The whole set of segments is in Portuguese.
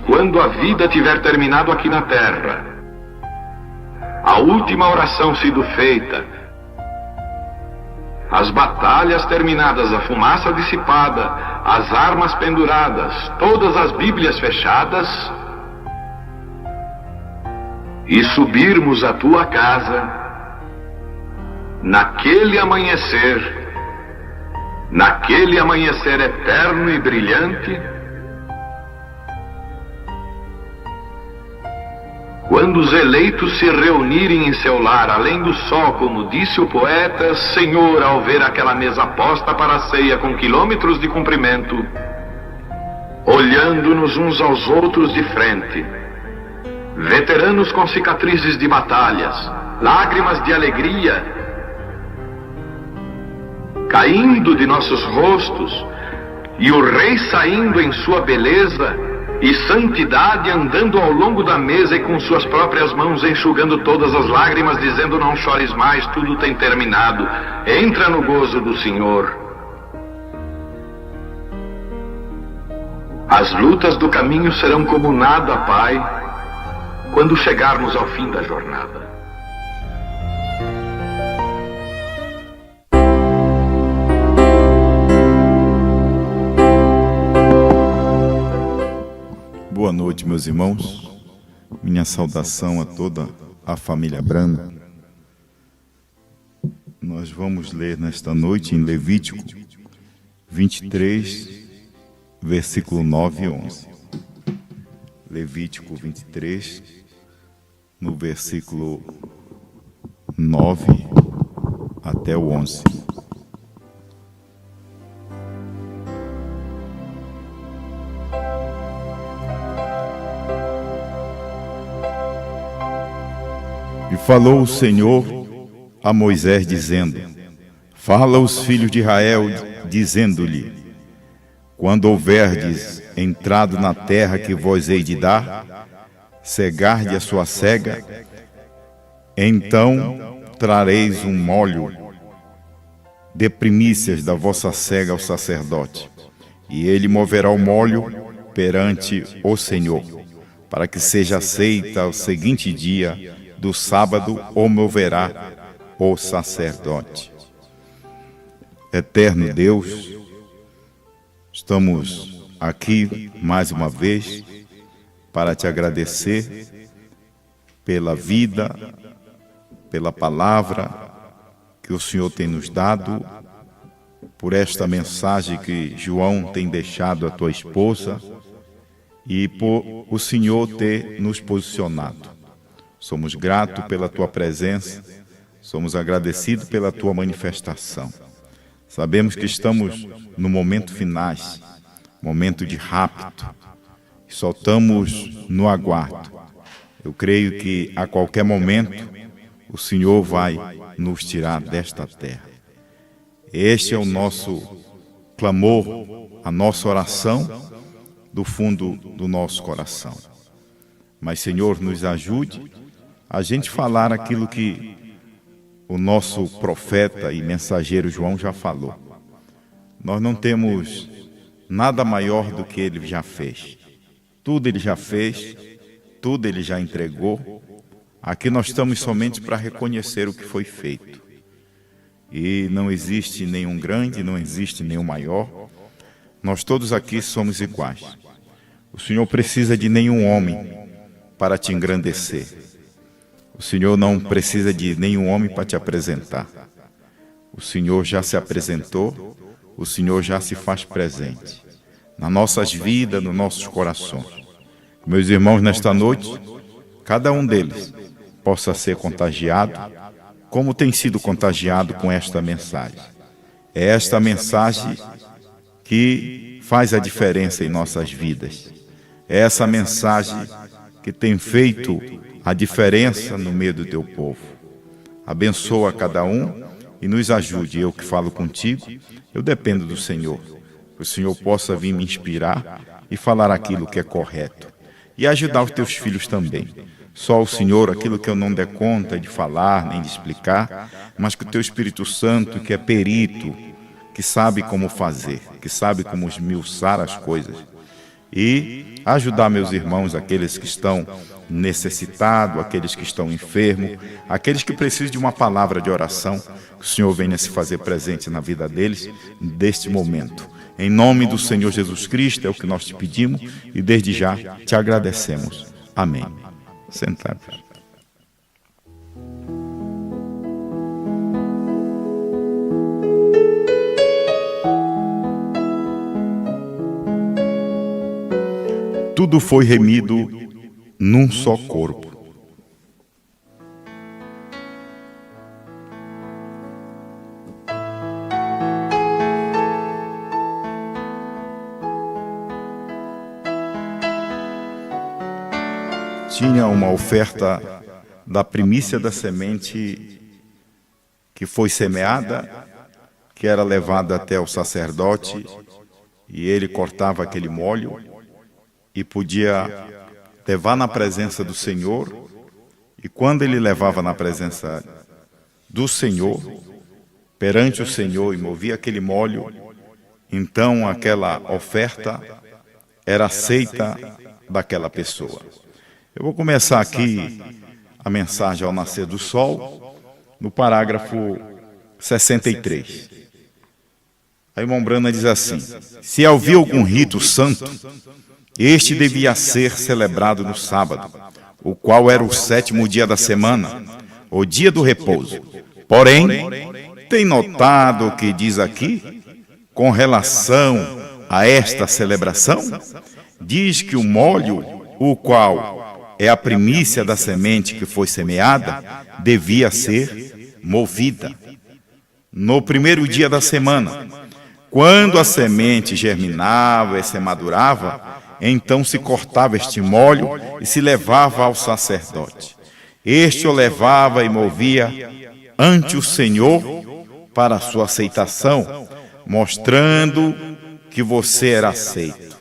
quando a vida tiver terminado aqui na terra, a última oração sido feita, as batalhas terminadas, a fumaça dissipada, as armas penduradas, todas as Bíblias fechadas, e subirmos à tua casa, naquele amanhecer eterno e brilhante, quando os eleitos se reunirem em seu lar, além do sol, como disse o poeta, Senhor, ao ver aquela mesa posta para a ceia com quilômetros de comprimento, olhando-nos uns aos outros de frente, veteranos com cicatrizes de batalhas, lágrimas de alegria caindo de nossos rostos, e o rei saindo em sua beleza e santidade, andando ao longo da mesa e com suas próprias mãos enxugando todas as lágrimas, dizendo: não chores mais, tudo tem terminado, entra no gozo do Senhor. As lutas do caminho serão como nada, Pai, quando chegarmos ao fim da jornada. Boa noite, meus irmãos. Minha saudação a toda a família Branda. Nós vamos ler nesta noite em Levítico 23, versículo 9 e 11. Levítico 23, no versículo 9 até o 11. E falou o Senhor a Moisés, dizendo: fala aos filhos de Israel, dizendo-lhe: quando houverdes entrado na terra que vos hei de dar, cegarde a sua cega, então trareis um molho de primícias da vossa cega ao sacerdote, e ele moverá o molho perante o Senhor, para que seja aceita ao seguinte dia do sábado, o moverá o sacerdote. Eterno Deus, estamos aqui mais uma vez para te agradecer pela vida, pela palavra que o Senhor tem nos dado, por esta mensagem que João tem deixado à tua esposa e por o Senhor ter nos posicionado. Somos gratos pela tua presença, somos agradecidos pela tua manifestação. Sabemos que estamos no momento finais, momento de rapto, e só estamos no aguardo. Eu creio que a qualquer momento o Senhor vai nos tirar desta terra. Este é o nosso clamor, a nossa oração do fundo do nosso coração. Mas, Senhor, nos ajude a gente falar aquilo que o nosso profeta e mensageiro João já falou. Nós não temos nada maior do que ele já fez. Tudo ele já fez, tudo ele já entregou. Aqui nós estamos somente para reconhecer o que foi feito. E não existe nenhum grande, não existe nenhum maior. Nós todos aqui somos iguais. O Senhor precisa de nenhum homem para te engrandecer. O Senhor não precisa de nenhum homem para te apresentar. O Senhor já se apresentou, o Senhor já se faz presente nas nossas vidas, nos nossos corações. Meus irmãos, nesta noite, cada um deles possa ser contagiado, como tem sido contagiado com esta mensagem. É esta mensagem que faz a diferença em nossas vidas. É essa mensagem que tem feito a diferença no meio do teu povo. Abençoa cada um e nos ajude. Eu que falo contigo, eu dependo do Senhor. Que o Senhor possa vir me inspirar e falar aquilo que é correto. E ajudar os teus filhos também. Só o Senhor, aquilo que eu não der conta de falar, nem de explicar, mas que o teu Espírito Santo, que é perito, que sabe como fazer, que sabe como esmiuçar as coisas, e ajudar meus irmãos, aqueles que estão necessitados, aqueles que estão enfermos, aqueles que precisam de uma palavra de oração, que o Senhor venha se fazer presente na vida deles neste momento. Em nome do Senhor Jesus Cristo é o que nós te pedimos e desde já te agradecemos. Amém. Sentados. Tudo foi remido num só corpo. Tinha uma oferta da primícia da semente que foi semeada, que era levada até o sacerdote, e ele cortava aquele molho e podia levar na presença do Senhor. E quando ele levava na presença do Senhor, perante o Senhor, e movia aquele molho, então aquela oferta era aceita daquela pessoa. Eu vou começar aqui a mensagem ao nascer do sol, no parágrafo 63. A irmã Brana diz assim: se havia algum rito santo, este devia ser celebrado no sábado, o qual era o 7º dia da semana, o dia do repouso. Porém, tem notado o que diz aqui, com relação a esta celebração? Diz que o molho, o qual é a primícia da semente que foi semeada, devia ser movida. No primeiro dia da semana, quando a semente germinava e se madurava, então se cortava este molho e se levava ao sacerdote. Este o levava e movia ante o Senhor para a sua aceitação, mostrando que você era aceito.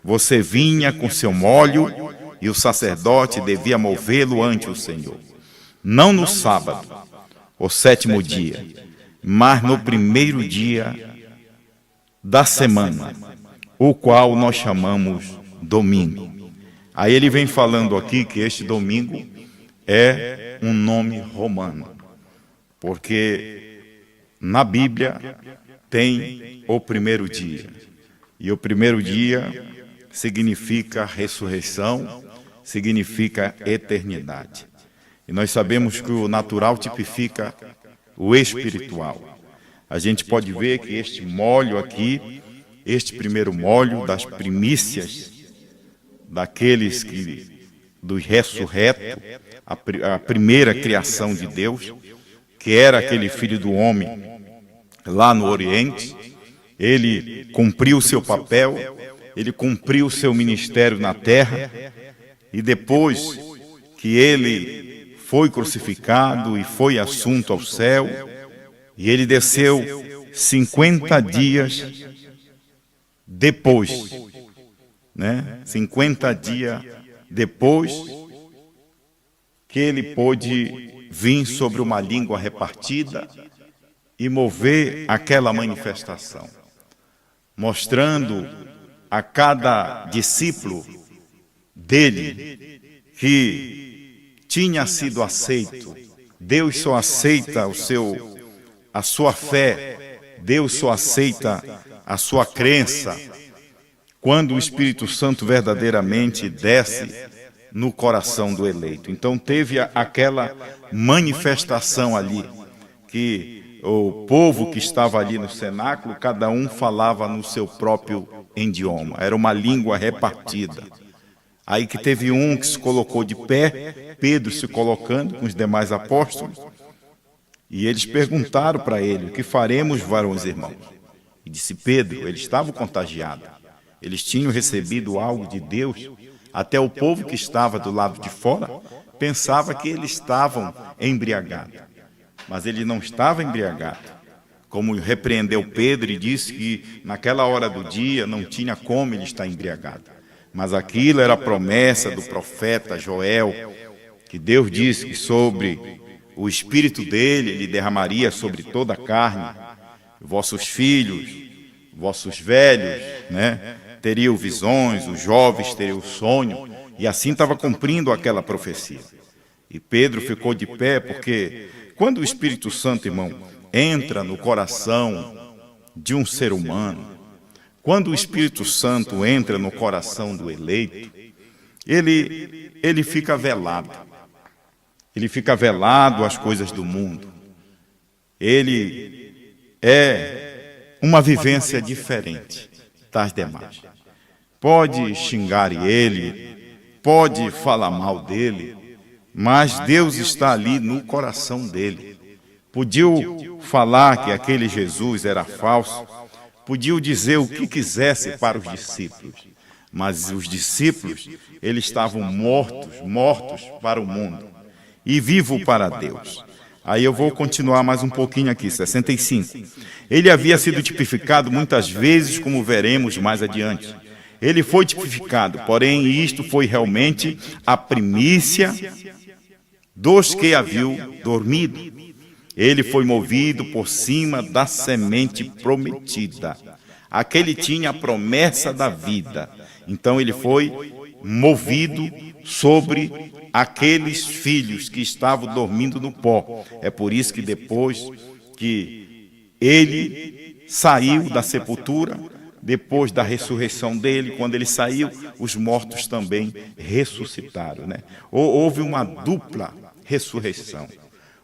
Você vinha com seu molho e o sacerdote devia movê-lo ante o Senhor. Não no sábado, o 7º dia, mas no primeiro dia da semana, o qual nós chamamos domingo. Aí ele vem falando aqui que este domingo é um nome romano, porque na Bíblia tem o primeiro dia, e o primeiro dia significa ressurreição, significa eternidade. E nós sabemos que o natural tipifica o espiritual. A gente pode ver que este molho aqui, este primeiro molho das primícias, daqueles que, dos ressurretos, a primeira criação de Deus, que era aquele filho do homem lá no Oriente, ele cumpriu o seu papel, ele cumpriu o seu ministério na terra, e depois que ele foi crucificado e foi assunto ao céu, e ele desceu 50 dias depois, 50 dias depois que ele pôde vir sobre uma língua repartida e mover aquela manifestação, mostrando a cada discípulo dele que tinha sido aceito. Deus só aceita a sua fé, Deus só aceita a sua crença quando o Espírito Santo verdadeiramente desce no coração do eleito. Então teve aquela manifestação ali, que o povo que estava ali no cenáculo, cada um falava no seu próprio idioma, era uma língua repartida. Aí que teve um que se colocou de pé, Pedro se colocando com os demais apóstolos, e eles perguntaram para ele: o que faremos, varões irmãos? E disse Pedro, eles estavam contagiados, eles tinham recebido algo de Deus, até o povo que estava do lado de fora pensava que eles estavam embriagados, mas ele não estava embriagado. Como repreendeu Pedro e disse que naquela hora do dia não tinha como ele estar embriagado, mas aquilo era a promessa do profeta Joel, que Deus disse que sobre o Espírito dele, ele derramaria sobre toda a carne, vossos filhos, vossos velhos, teriam visões, os jovens teriam sonho, e assim estava cumprindo aquela profecia. E Pedro ficou de pé, porque quando o Espírito Santo, irmão, entra no coração de um ser humano, quando o Espírito Santo entra no coração do eleito, ele fica velado. Ele fica velado às coisas do mundo. Ele é uma vivência diferente das demais. Pode xingar ele, pode falar mal dele, mas Deus está ali no coração dele. Podiam falar que aquele Jesus era falso, podiam dizer o que quisesse para os discípulos, mas os discípulos, eles estavam mortos para o mundo e vivos para Deus. Aí eu vou continuar mais um pouquinho aqui, 65. Ele havia sido tipificado muitas vezes, como veremos mais adiante. Ele foi tipificado, porém isto foi realmente a primícia dos que haviam dormido. Ele foi movido por cima da semente prometida. Aquele tinha a promessa da vida. Então ele foi movido sobre aqueles filhos que estavam dormindo no pó. É por isso que depois que ele saiu da sepultura, depois da ressurreição dele, quando ele saiu, os mortos também ressuscitaram, né? Houve uma dupla ressurreição.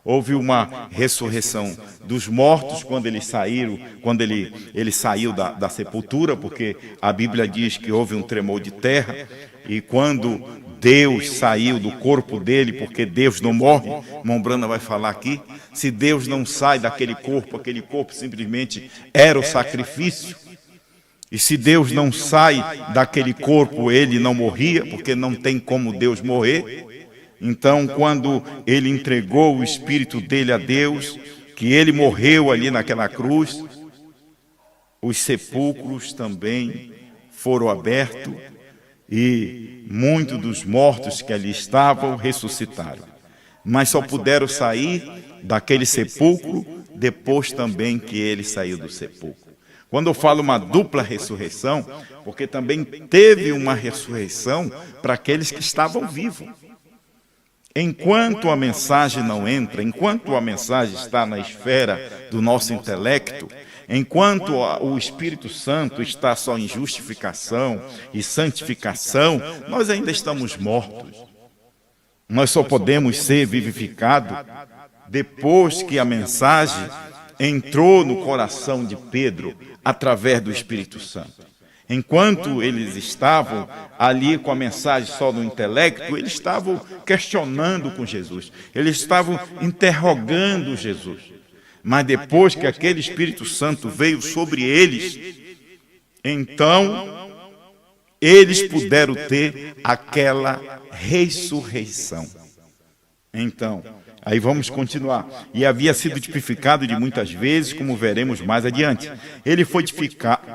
Houve uma ressurreição dos mortos quando eles saíram, quando ele saiu da sepultura, porque a Bíblia diz que houve um tremor de terra, e quando Deus saiu do corpo dele, porque Deus não morre, Mombrana vai falar aqui, se Deus não sai daquele corpo, aquele corpo simplesmente era o sacrifício, e se Deus não sai daquele corpo, ele não morria, porque não tem como Deus morrer. Então, quando ele entregou o Espírito dele a Deus, que ele morreu ali naquela cruz, os sepulcros também foram abertos e muitos dos mortos que ali estavam ressuscitaram. Mas só puderam sair daquele sepulcro depois também que ele saiu do sepulcro. Quando eu falo uma dupla ressurreição, porque também teve uma ressurreição para aqueles que estavam vivos. Enquanto a mensagem não entra, enquanto a mensagem está na esfera do nosso intelecto, enquanto o Espírito Santo está só em justificação e santificação, nós ainda estamos mortos. Nós só podemos ser vivificados depois que a mensagem entrou no coração de Pedro através do Espírito Santo. Enquanto eles estavam ali com a mensagem só no intelecto, eles estavam questionando com Jesus, eles estavam interrogando Jesus. Mas depois que aquele Espírito Santo veio sobre eles, então eles puderam ter aquela ressurreição. Então, aí vamos continuar. E havia sido tipificado de muitas vezes, como veremos mais adiante. Ele foi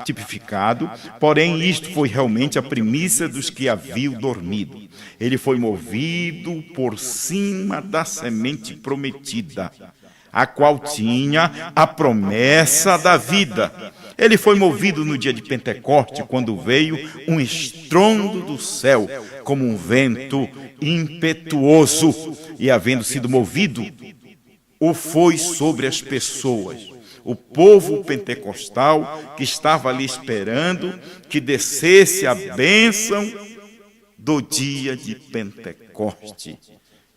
tipificado, porém isto foi realmente a primícia dos que haviam dormido. Ele foi movido por cima da semente prometida, a qual tinha a promessa da vida. Ele foi movido no dia de Pentecoste, quando veio um estrondo do céu, como um vento impetuoso, e havendo sido movido, o foi sobre as pessoas. O povo pentecostal que estava ali esperando que descesse a bênção do dia de Pentecoste.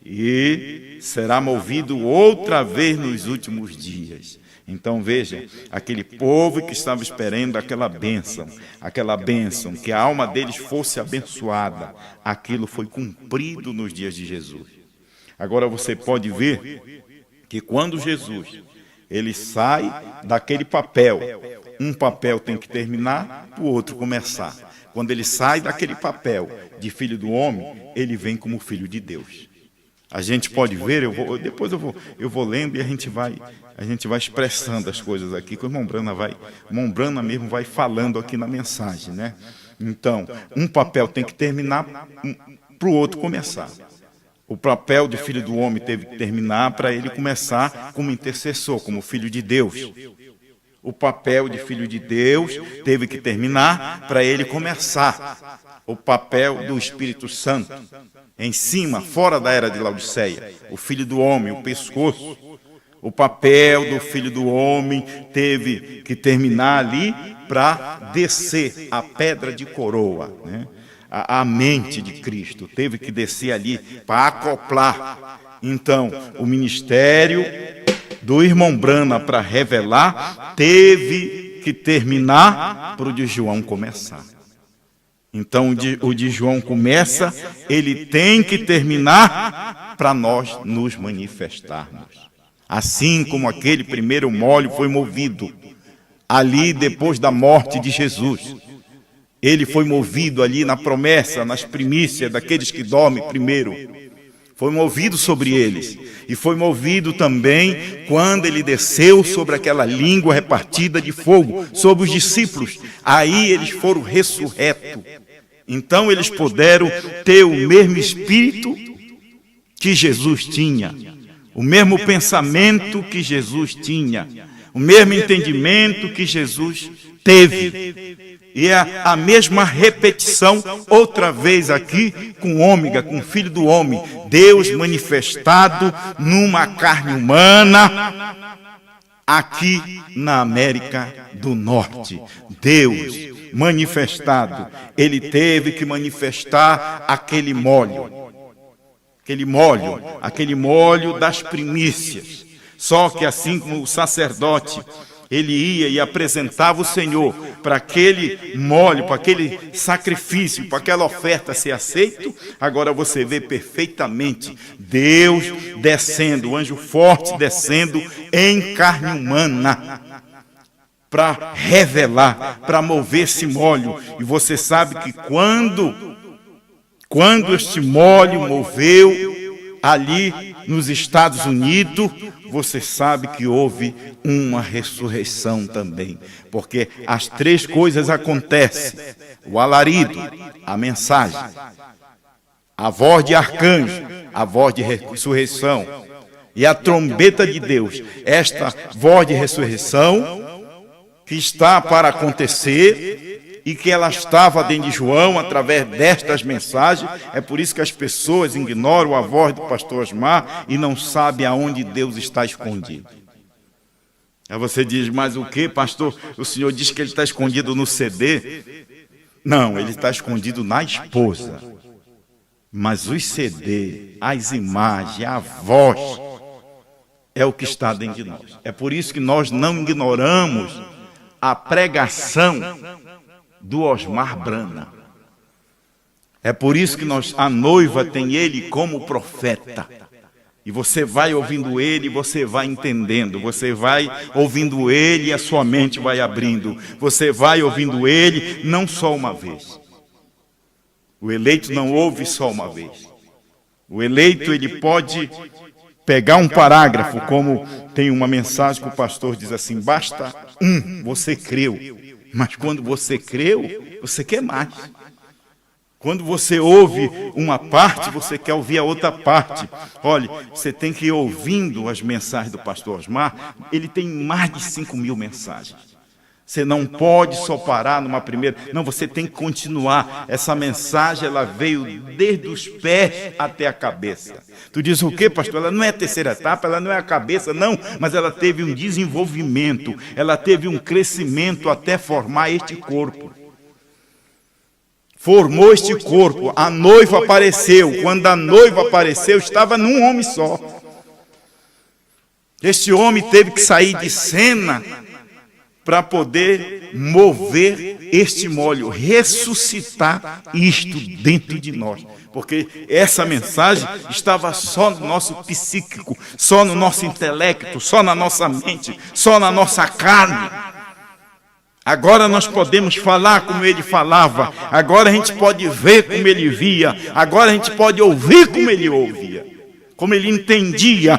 E será movido outra vez nos últimos dias. Então veja, aquele povo que estava esperando aquela bênção, que a alma deles fosse abençoada, aquilo foi cumprido nos dias de Jesus. Agora você pode ver que quando Jesus ele sai daquele papel, um papel tem que terminar, o outro começar. Quando ele sai daquele papel de filho do homem, ele vem como filho de Deus. A gente pode ver, depois eu vou lendo e a gente vai expressando as coisas aqui, que o Mombrana mesmo vai falando aqui na mensagem, né? Então, um papel tem que terminar para o outro começar. O papel do filho do homem teve que terminar para ele começar como intercessor, como filho de Deus. O papel de filho de Deus teve que terminar para ele começar. O papel do Espírito Santo, em cima, fora da era de Laodiceia. O Filho do Homem, o pescoço. O papel do Filho do Homem teve que terminar ali para descer a pedra de coroa, né? A mente de Cristo teve que descer ali para acoplar. Então, o ministério do irmão Brana para revelar teve que terminar para o de João começar. Então, o de João começa, ele tem que terminar para nós nos manifestarmos. Assim como aquele primeiro molho foi movido ali depois da morte de Jesus. Ele foi movido ali na promessa, nas primícias daqueles que dormem primeiro. Foi movido sobre eles. E foi movido também quando ele desceu sobre aquela língua repartida de fogo, sobre os discípulos. Aí eles foram ressurretos. Então eles puderam ter o mesmo espírito que Jesus tinha. O mesmo pensamento que Jesus tinha. O mesmo entendimento que Jesus teve. E é a mesma repetição, outra vez aqui, com Ômega, com o Filho do Homem. Deus manifestado numa carne humana, aqui na América do Norte. Deus manifestado. Ele teve que manifestar aquele molho das primícias. Só que assim como o sacerdote, ele ia e apresentava o Senhor para aquele molho, para aquele sacrifício, para aquela oferta ser aceito. Agora você vê perfeitamente Deus descendo, o anjo forte descendo em carne humana para revelar, para mover esse molho. E você sabe que quando este molho moveu ali nos Estados Unidos, você sabe que houve uma ressurreição também, porque as três coisas acontecem: o alarido, a mensagem, a voz de arcanjo, a voz de ressurreição, e a trombeta de Deus. Esta voz de ressurreição que está para acontecer e que ela estava dentro de João através destas mensagens. É por isso que as pessoas ignoram a voz do pastor Osmar e não sabem aonde Deus está escondido. Aí você diz: mas o que, pastor? O senhor diz que ele está escondido no CD? Não, ele está escondido na esposa. Mas os CD, as imagens, a voz, é o que está dentro de nós. É por isso que nós não ignoramos a pregação do Osmar Brana. É por isso que a noiva tem ele como profeta. E você vai ouvindo ele, você vai entendendo. Você vai ouvindo ele e a sua mente vai abrindo. Você vai ouvindo ele não só uma vez. O eleito não ouve só uma vez. O eleito, ele pode pegar um parágrafo, como tem uma mensagem que o pastor diz assim: basta você creu. Mas quando você creu, você quer mais. Quando você ouve uma parte, você quer ouvir a outra parte. Olha, você tem que ir ouvindo as mensagens do pastor Osmar. Ele tem mais de 5.000 mensagens. Você não pode só parar numa primeira. Não, você tem que continuar. Essa mensagem, ela veio desde os pés até a cabeça. Tu diz: o quê, pastor? Ela não é a terceira etapa, ela não é a cabeça, não. Mas ela teve um desenvolvimento, ela teve um crescimento até formar este corpo. Formou este corpo. A noiva apareceu. Quando a noiva apareceu, estava num homem só. Este homem teve que sair de cena para poder mover este molho, ressuscitar isto dentro de nós. Porque essa mensagem estava só no nosso psíquico, só no nosso intelecto, só na nossa mente, só na nossa carne. Agora nós podemos falar como ele falava, agora a gente pode ver como ele via, agora a gente pode ouvir como ele ouvia, como ele entendia.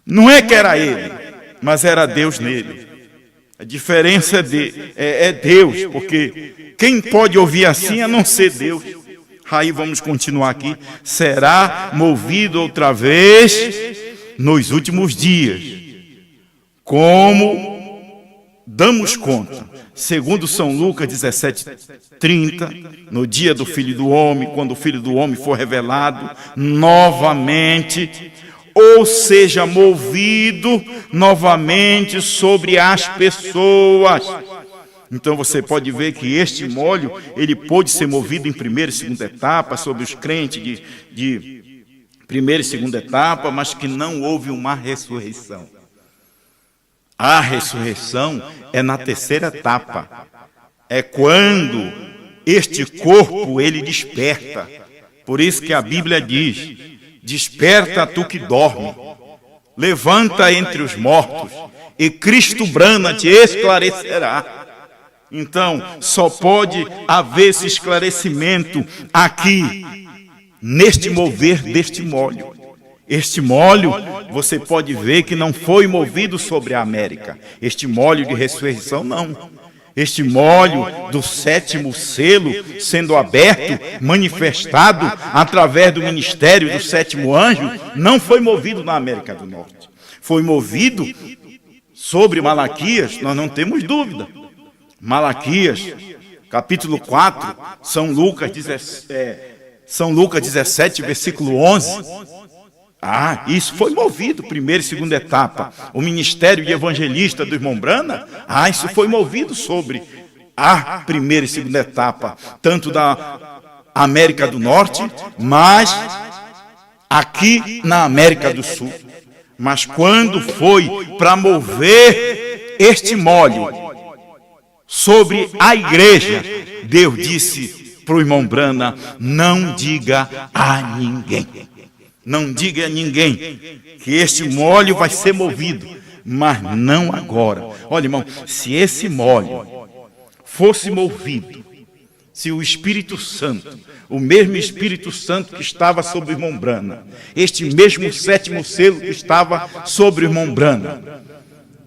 Não é que era ele, mas era Deus nele. A diferença é Deus, porque quem pode ouvir assim a não ser Deus? Aí vamos continuar aqui. Será movido outra vez nos últimos dias, como damos conta, segundo São Lucas 17:30, no dia do Filho do Homem, quando o Filho do Homem for revelado novamente, ou seja, movido novamente sobre as pessoas. Então você pode ver que este molho, ele pôde ser movido em primeira e segunda etapa, sobre os crentes de primeira e segunda etapa, mas que não houve uma ressurreição. A ressurreição é na terceira etapa. É quando este corpo, ele desperta. Por isso que a Bíblia diz: desperta tu que dorme, levanta entre os mortos, e Cristo brana te esclarecerá. Então, só pode haver esse esclarecimento aqui, neste mover deste molho. Este molho, você pode ver que não foi movido sobre a América. Este molho de ressurreição, não. Este molho do sétimo selo sendo aberto, manifestado através do ministério do sétimo anjo, não foi movido na América do Norte. Foi movido sobre Malaquias, nós não temos dúvida. Malaquias, capítulo 4, São Lucas 17, versículo 11. Isso foi movido, primeira e segunda etapa. O ministério de evangelista do irmão Brana, isso foi movido sobre a primeira e segunda etapa, tanto da América do Norte, mas aqui na América do Sul. Mas quando foi para mover este molho sobre a igreja, Deus disse para o irmão Brana: não diga a ninguém. Não diga a ninguém que este molho vai ser movido, mas não agora. Olha, irmão, se esse molho fosse movido, se o Espírito Santo, o mesmo Espírito Santo que estava sobre o irmão Brana, este mesmo sétimo selo que estava sobre o irmão Brana,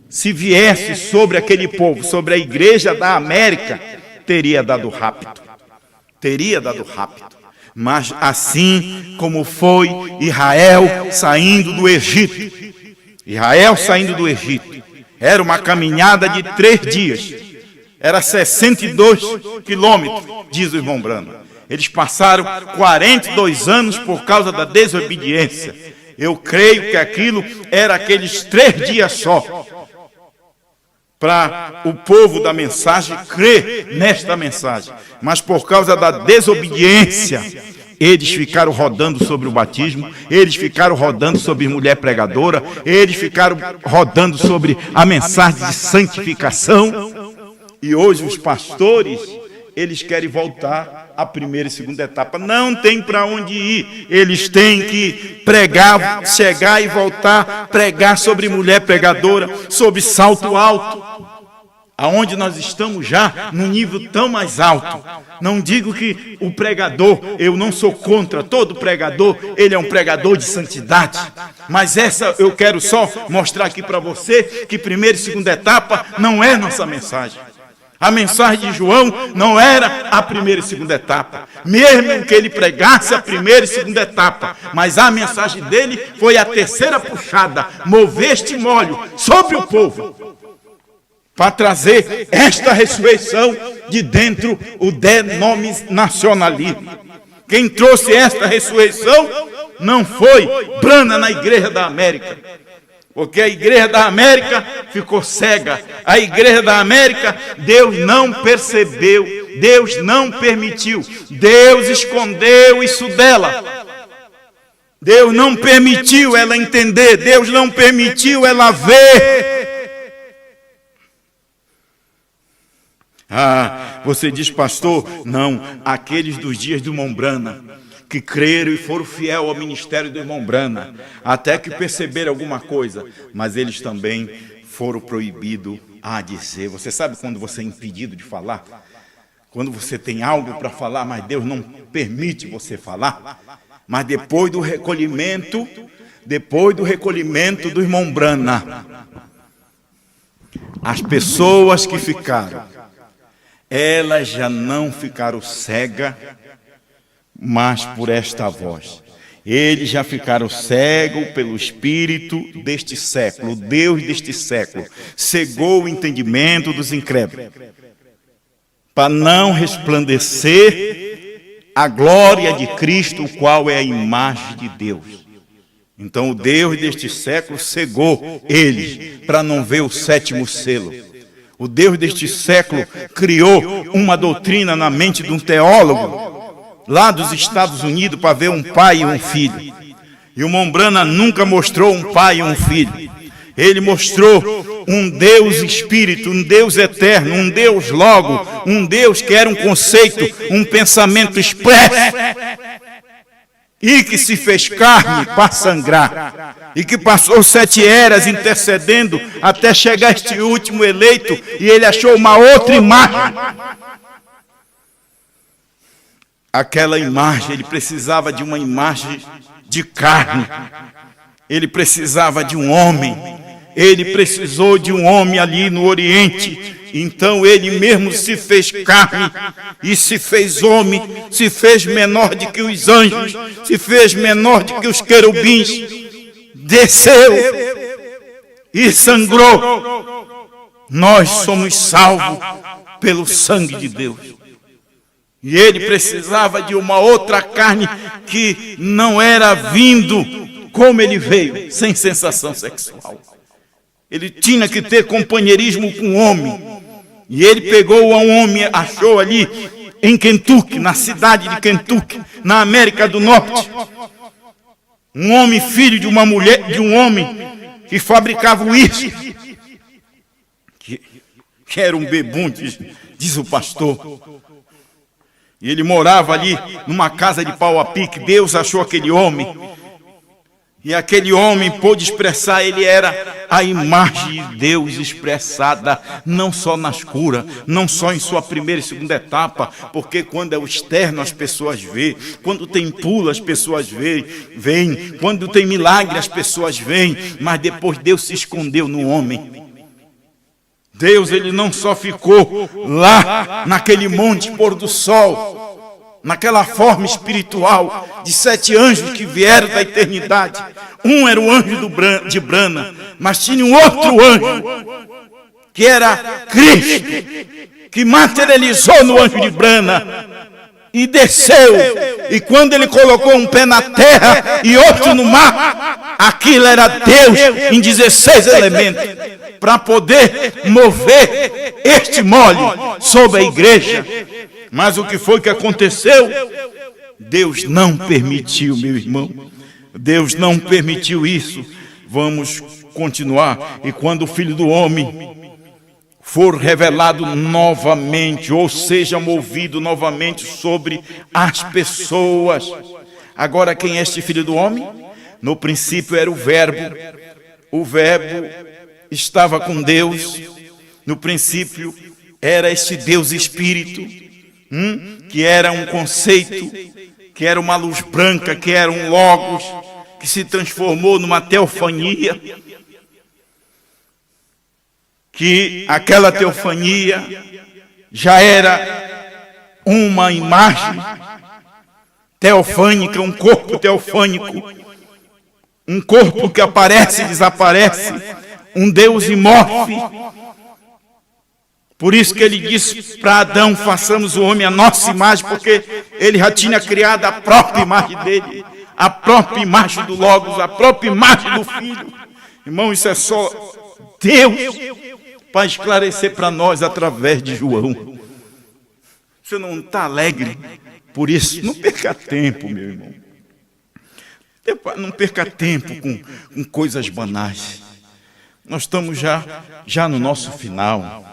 se viesse sobre aquele povo, sobre a igreja da América, teria dado rápido. Teria dado rápido. Mas assim como foi Israel saindo do Egito. Israel saindo do Egito. Era uma caminhada de 3 dias. Era 62 quilômetros, diz o irmão Brana. Eles passaram 42 anos por causa da desobediência. Eu creio que aquilo era aqueles 3 dias só, para o povo da mensagem crer nesta mensagem. Mas por causa da desobediência, eles ficaram rodando sobre o batismo, eles ficaram rodando sobre mulher pregadora, eles ficaram rodando sobre a mensagem de santificação. E hoje os pastores, eles querem voltar à primeira e segunda etapa. Não tem para onde ir. Eles têm que pregar, chegar e voltar, pregar sobre mulher pregadora, sobre salto alto. Aonde nós estamos já num nível tão mais alto. Não digo que o pregador, eu não sou contra todo pregador, ele é um pregador de santidade. Mas essa eu quero só mostrar aqui para você que primeira e segunda etapa não é nossa mensagem. A mensagem de João não era a primeira e segunda etapa, mesmo que ele pregasse a primeira e segunda etapa, mas a mensagem dele foi a terceira puxada, mover este molho sobre o povo, para trazer esta ressurreição de dentro o denominacionalismo. Quem trouxe esta ressurreição não foi Brana na Igreja da América, porque a Igreja da América ficou cega. A Igreja da América, Deus não percebeu, Deus não permitiu, Deus escondeu isso dela. Deus não permitiu ela entender, Deus não permitiu ela ver. Você diz, pastor, não, aqueles dos dias do irmão Brana, que creram e foram fiéis ao ministério do irmão Brana, até que perceberam alguma coisa, mas eles também foram proibidos a dizer. Você sabe quando você é impedido de falar? Quando você tem algo para falar, mas Deus não permite você falar. Mas depois do recolhimento do irmão Brana, as pessoas que ficaram, elas já não ficaram cegas, mas por esta voz. Eles já ficaram cegos pelo espírito deste século. O Deus deste século cegou o entendimento dos incrédulos, para não resplandecer a glória de Cristo, o qual é a imagem de Deus. Então o Deus deste século cegou eles, para não ver o sétimo selo. O Deus deste século criou uma doutrina na mente de um teólogo lá dos Estados Unidos para ver um pai e um filho. E o Mombrana nunca mostrou um pai e um filho. Ele mostrou um Deus espírito, um Deus eterno, um Deus logo, um Deus que era um conceito, um pensamento expresso, e que se fez carne para sangrar, e que passou 7 eras intercedendo até chegar este último eleito, e ele achou uma outra imagem. Aquela imagem, ele precisava de uma imagem de carne, ele precisava de um homem, ele precisou de um homem ali no Oriente. Então ele mesmo se fez carne e se fez homem, se fez menor do que os anjos, se fez menor do que os querubins, desceu e sangrou. Nós somos salvos pelo sangue de Deus. E ele precisava de uma outra carne que não era vindo como ele veio, sem sensação sexual. Ele tinha que ter companheirismo com o homem. E ele pegou um homem, achou ali em Kentucky, na cidade de Kentucky, na América do Norte. Um homem filho de uma mulher, de um homem que fabricava uísque, que era um bebum, diz o pastor. E ele morava ali numa casa de pau a pique. Deus achou aquele homem. E aquele homem pôde expressar, ele era a imagem de Deus expressada, não só nas curas, não só em sua primeira e segunda etapa, porque quando é o externo as pessoas veem, quando tem pulo as pessoas veem, quando tem milagre as pessoas veem, mas depois Deus se escondeu no homem. Deus, ele não só ficou lá naquele monte pôr do sol, naquela forma espiritual de 7 anjos que vieram da eternidade. Um era o anjo de Brana, mas tinha um outro anjo, que era Cristo, que materializou no anjo de Brana e desceu. E quando ele colocou um pé na terra e outro no mar, aquilo era Deus em 16 elementos, para poder mover este mole sobre a igreja. Mas o que foi que aconteceu? Deus não permitiu, meu irmão. Deus não permitiu isso. Vamos continuar. E quando o Filho do Homem for revelado novamente, ou seja, movido novamente sobre as pessoas. Agora, quem é este Filho do Homem? No princípio era o Verbo. O Verbo estava com Deus. No princípio era este Deus Espírito. Que era um conceito, que era uma luz branca, que era um logos, que se transformou numa teofania, que aquela teofania já era uma imagem teofânica, um corpo teofânico, um corpo que aparece e desaparece, um Deus imorfe. Por isso que ele disse para Adão, façamos o homem a nossa imagem, porque ele já tinha criado a própria imagem dele, a própria imagem do Logos, a própria imagem do Filho. Irmão, isso é só Deus para esclarecer para nós através de João. Você não está alegre por isso? Não perca tempo, meu irmão. Não perca tempo com coisas banais. Nós estamos já no nosso final.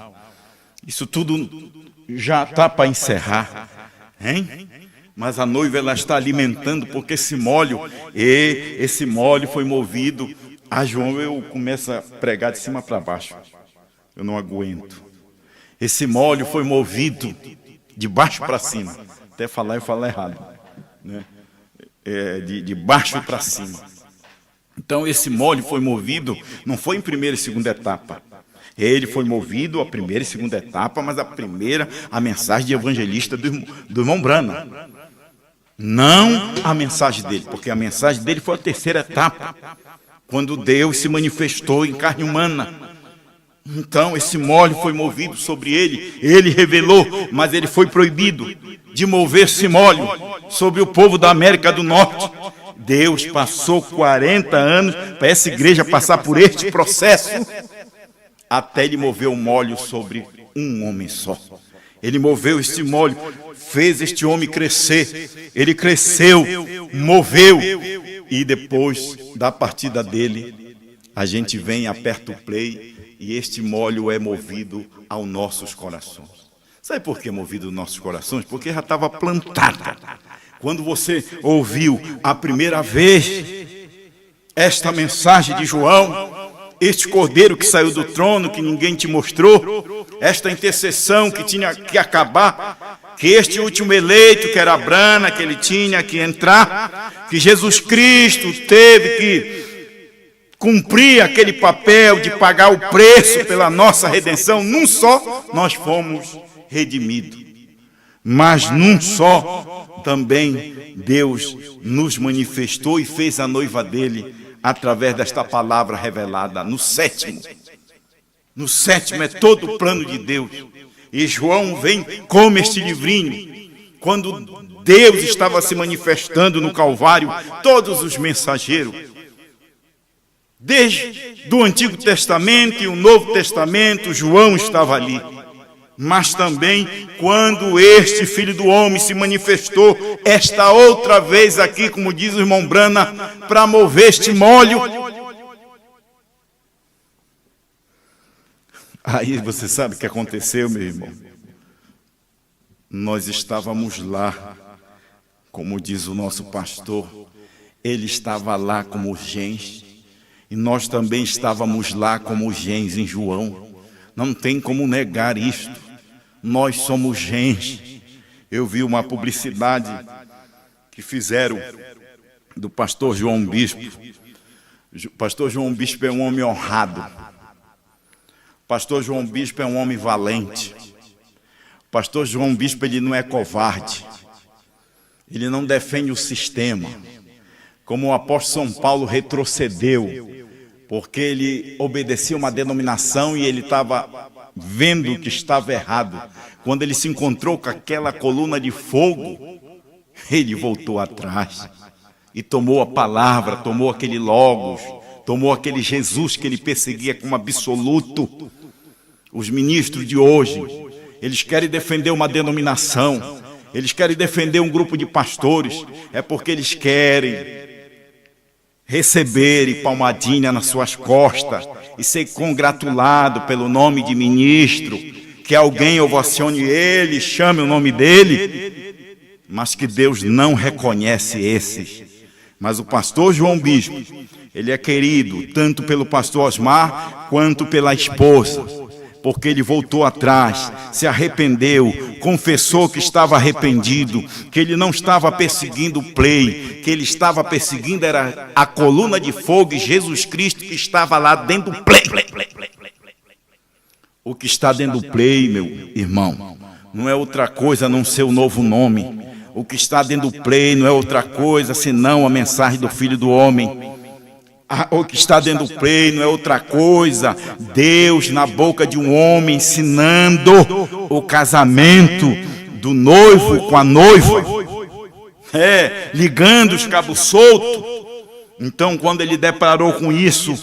Isso tudo já está para encerrar, hein? Mas a noiva, ela está alimentando, porque esse molho foi movido. João, eu começo a pregar de cima para baixo. Eu não aguento. Esse molho foi movido de baixo para cima. Até falar, eu falo errado, né? De baixo para cima. Então, esse molho foi movido, não foi em primeira e segunda etapa. Ele foi movido a primeira e segunda etapa, mas a mensagem de evangelista do irmão Brana. Não a mensagem dele, porque a mensagem dele foi a terceira etapa, quando Deus se manifestou em carne humana. Então esse molho foi movido sobre ele, ele revelou, mas ele foi proibido de mover esse molho sobre o povo da América do Norte. Deus passou 40 anos para essa igreja passar por este processo, até ele mover o molho sobre um homem só. Ele moveu este molho, fez este homem crescer, ele cresceu, moveu, e depois da partida dele, a gente vem, aperta o play, e este molho é movido aos nossos corações. Sabe por que é movido aos nossos corações? Porque já estava plantada. Quando você ouviu a primeira vez esta mensagem de João, este cordeiro que saiu do trono, que ninguém te mostrou, esta intercessão que tinha que acabar, que este último eleito, que era Brana, que ele tinha que entrar, que Jesus Cristo teve que cumprir aquele papel de pagar o preço pela nossa redenção, num só nós fomos redimidos. Mas num só também Deus nos manifestou e fez a noiva dele através desta palavra revelada no sétimo. No sétimo é todo o plano de Deus. E João vem como este livrinho. Quando Deus estava se manifestando no Calvário, todos os mensageiros, desde do Antigo Testamento e o Novo Testamento, João estava ali. Mas também quando este Filho do Homem se manifestou esta outra vez aqui, como diz o irmão Brana, para mover este molho. Aí você sabe o que aconteceu, meu irmão? Nós estávamos lá, como diz o nosso pastor, ele estava lá como gens, e nós também estávamos lá como gens em João. Não tem como negar isto. Nós somos gens. Eu vi uma publicidade que fizeram do pastor João Bispo. O pastor João Bispo é um homem honrado. O pastor João Bispo é um homem valente. O pastor João Bispo, ele não é covarde. Ele não defende o sistema. Como o apóstolo São Paulo retrocedeu, porque ele obedecia uma denominação e ele estava vendo que estava errado. Quando ele se encontrou com aquela coluna de fogo, ele voltou atrás e tomou a palavra, tomou aquele Logos, tomou aquele Jesus que ele perseguia como absoluto. Os ministros de hoje, eles querem defender uma denominação, eles querem defender um grupo de pastores, é porque eles querem receber e palmadinha nas suas costas e ser congratulado pelo nome de ministro, que alguém ovacione ele, chame o nome dele, mas que Deus não reconhece esses. Mas o pastor João Bispo, ele é querido tanto pelo pastor Osmar quanto pela esposa, porque ele voltou atrás, se arrependeu, confessou que estava arrependido, que ele não estava perseguindo o play, que ele estava perseguindo era a coluna de fogo e Jesus Cristo que estava lá dentro do play. O que está dentro do play, meu irmão, não é outra coisa a não ser o novo nome. O que está dentro do play não é outra coisa senão a mensagem do Filho do Homem. O que está dentro do play não é outra coisa, Deus na boca de um homem ensinando o casamento do noivo com a noiva, ligando os cabos soltos. Então, quando ele deparou com isso,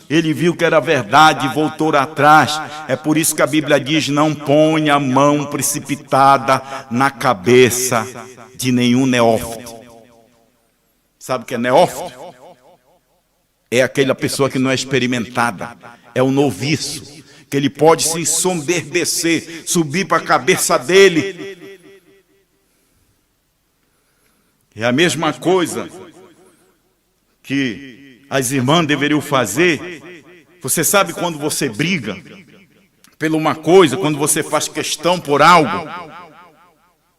ele viu que era verdade e voltou atrás. É por isso que a Bíblia diz: não ponha a mão precipitada na cabeça de nenhum neófito. Sabe o que é neófito? É aquela pessoa que não é experimentada, é um noviço, que ele pode se ensoberbecer, subir para a cabeça dele. É a mesma coisa que as irmãs deveriam fazer. Você sabe quando você briga por uma coisa, quando você faz questão por algo,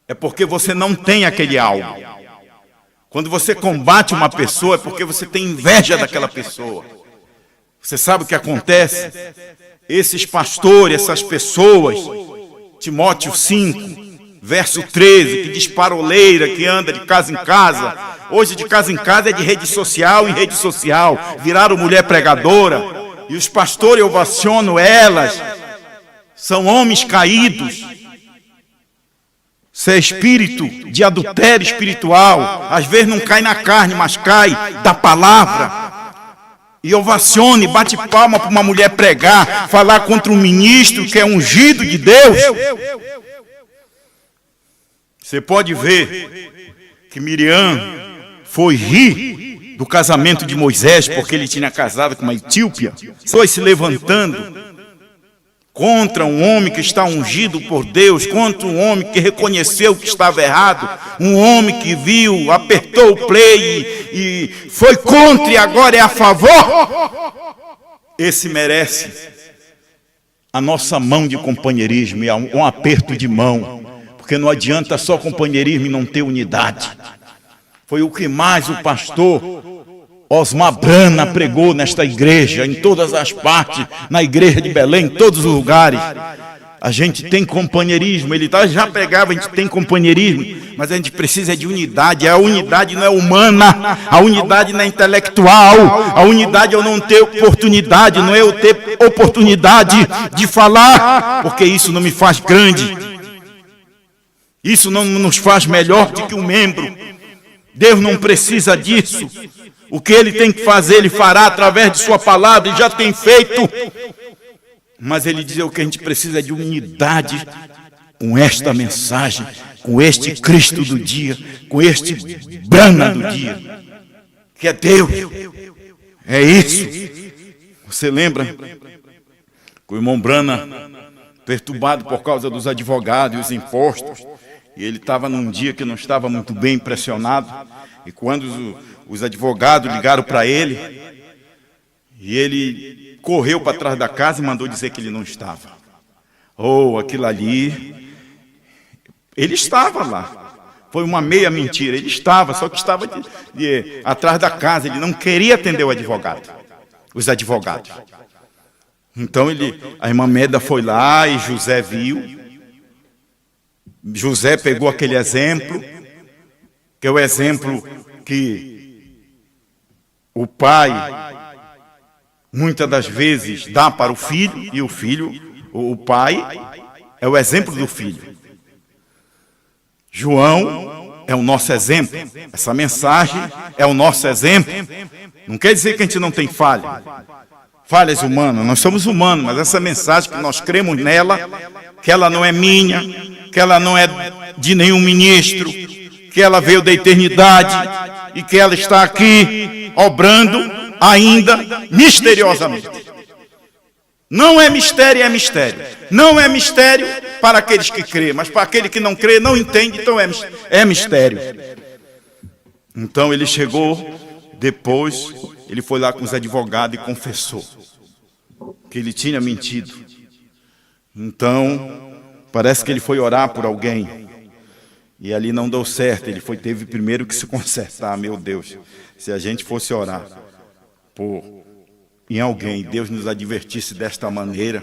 é porque você não tem aquele algo. Quando você combate uma pessoa, é porque você tem inveja daquela pessoa. Você sabe o que acontece? Esses pastores, essas pessoas, Timóteo 5, verso 13, que diz paroleira, que anda de casa em casa. Hoje de casa em casa é de rede social em rede social. Viraram mulher pregadora. E os pastores ovacionam elas. São homens caídos. Isso é espírito de adultério espiritual. Às vezes não cai na carne, mas cai da palavra. E ovacione, bate palma para uma mulher pregar, falar contra um ministro que é ungido de Deus. Você pode ver que Miriam foi rir do casamento de Moisés, porque ele tinha casado com uma etíope. Foi se levantando contra um homem que está ungido por Deus, contra um homem que reconheceu que estava errado, um homem que viu, apertou o play e foi contra e agora é a favor. Esse merece a nossa mão de companheirismo e um aperto de mão, porque não adianta só companheirismo e não ter unidade. Foi o que mais o pastor Osmar Brana pregou nesta igreja, em todas as partes, na igreja de Belém, em todos os lugares. A gente tem companheirismo, ele já pregava, a gente tem companheirismo, mas a gente precisa de unidade. A unidade não é humana, a unidade não é intelectual, a unidade é eu não ter oportunidade, não é eu ter oportunidade de falar, porque isso não me faz grande, isso não nos faz melhor do que um membro. Deus não precisa disso. O que Ele tem que fazer, Ele fará através de sua palavra, e já tem feito. Mas Ele diz: o que a gente precisa é de unidade com esta mensagem, com este Cristo do dia, com este Brana do dia, que é Deus. É isso. Você lembra que o irmão Brana, perturbado por causa dos advogados e os impostos, e ele estava num dia que não estava muito bem impressionado, e quando os advogados ligaram para ele, e ele correu para trás da casa e mandou dizer que ele não estava. Aquilo ali, ele estava lá. Foi uma meia mentira, ele estava, só que estava atrás da casa, ele não queria atender os advogados. Então a irmã Méda foi lá e José viu. José pegou aquele exemplo, que é o exemplo que o pai, muitas das vezes, dá para o filho, e o pai é o exemplo do filho. João é o nosso exemplo, essa mensagem é o nosso exemplo. Não quer dizer que a gente não tem falhas humanas, nós somos humanos, mas essa mensagem que nós cremos nela, que ela não é minha, que ela não é de nenhum ministro, que ela veio da eternidade e que ela está aqui obrando ainda misteriosamente. Não é mistério, é mistério. Não é mistério para aqueles que crêem, mas para aquele que não crê, não entende, então é mistério. Então ele chegou, depois ele foi lá com os advogados e confessou que ele tinha mentido. Então parece que ele foi orar por alguém e ali não deu certo. Ele teve primeiro que se consertar. Meu Deus, se a gente fosse orar em alguém, Deus nos advertisse desta maneira,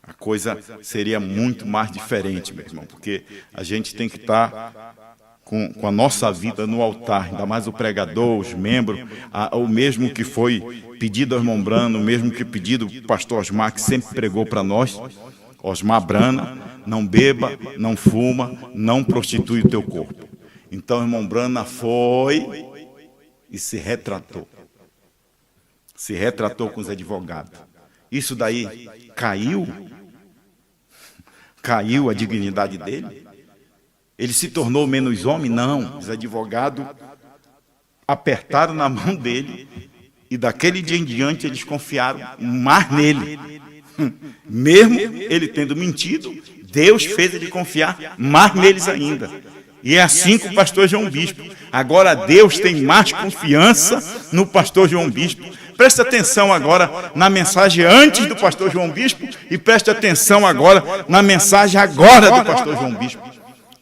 a coisa seria muito mais diferente, meu irmão, porque a gente tem que estar com a nossa vida no altar, ainda mais o pregador, os membros, o mesmo que foi pedido ao irmão Brana, o mesmo que pedido ao pastor Osmar, que sempre pregou para nós, Osmar Brana: não beba, não fuma, não prostitui o teu corpo. Então o irmão Brana foi e se retratou com os advogados. Isso daí caiu a dignidade dele? Ele se tornou menos homem? Não. Os advogados apertaram na mão dele e daquele dia em diante eles confiaram mais nele. Mesmo ele tendo mentido, Deus fez ele confiar mais neles ainda. E é assim com o pastor João Bispo. Agora Deus tem mais confiança no pastor João Bispo. Preste atenção agora na mensagem antes do pastor João Bispo e preste atenção agora na mensagem agora do pastor João Bispo.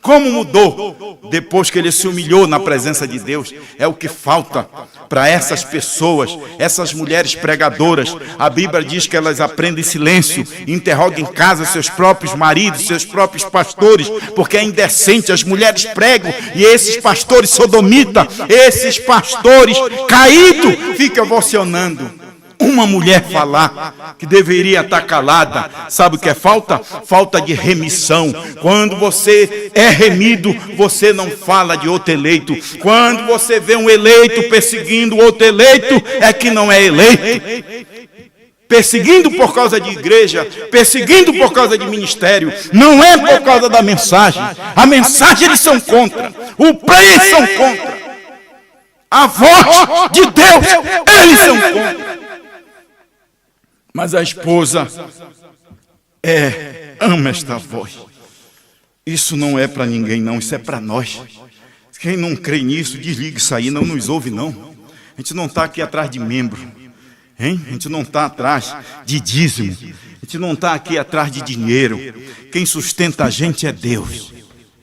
Como mudou depois que ele se humilhou na presença de Deus. É o que falta para essas pessoas, essas mulheres pregadoras. A Bíblia diz que elas aprendem silêncio, interrogam em casa seus próprios maridos, seus próprios pastores, porque é indecente. As mulheres pregam e esses pastores sodomitas, esses pastores caídos, ficam vocionando. Uma mulher falar que deveria estar calada. Sabe o que é falta? Falta de remissão. Quando você é remido, você não fala de outro eleito. Quando você vê um eleito perseguindo outro eleito, é que não é eleito. Perseguindo por causa de igreja, perseguindo por causa de ministério, não é por causa da mensagem. A mensagem eles são contra, o preço são contra, a voz de Deus eles são contra. Mas a esposa ama esta voz. Isso não é para ninguém não, isso é para nós. Quem não crê nisso, desliga isso aí, não nos ouve não. A gente não está aqui atrás de membro, hein? A gente não está atrás de dízimo, a gente não está aqui atrás de dinheiro. Quem sustenta a gente é Deus.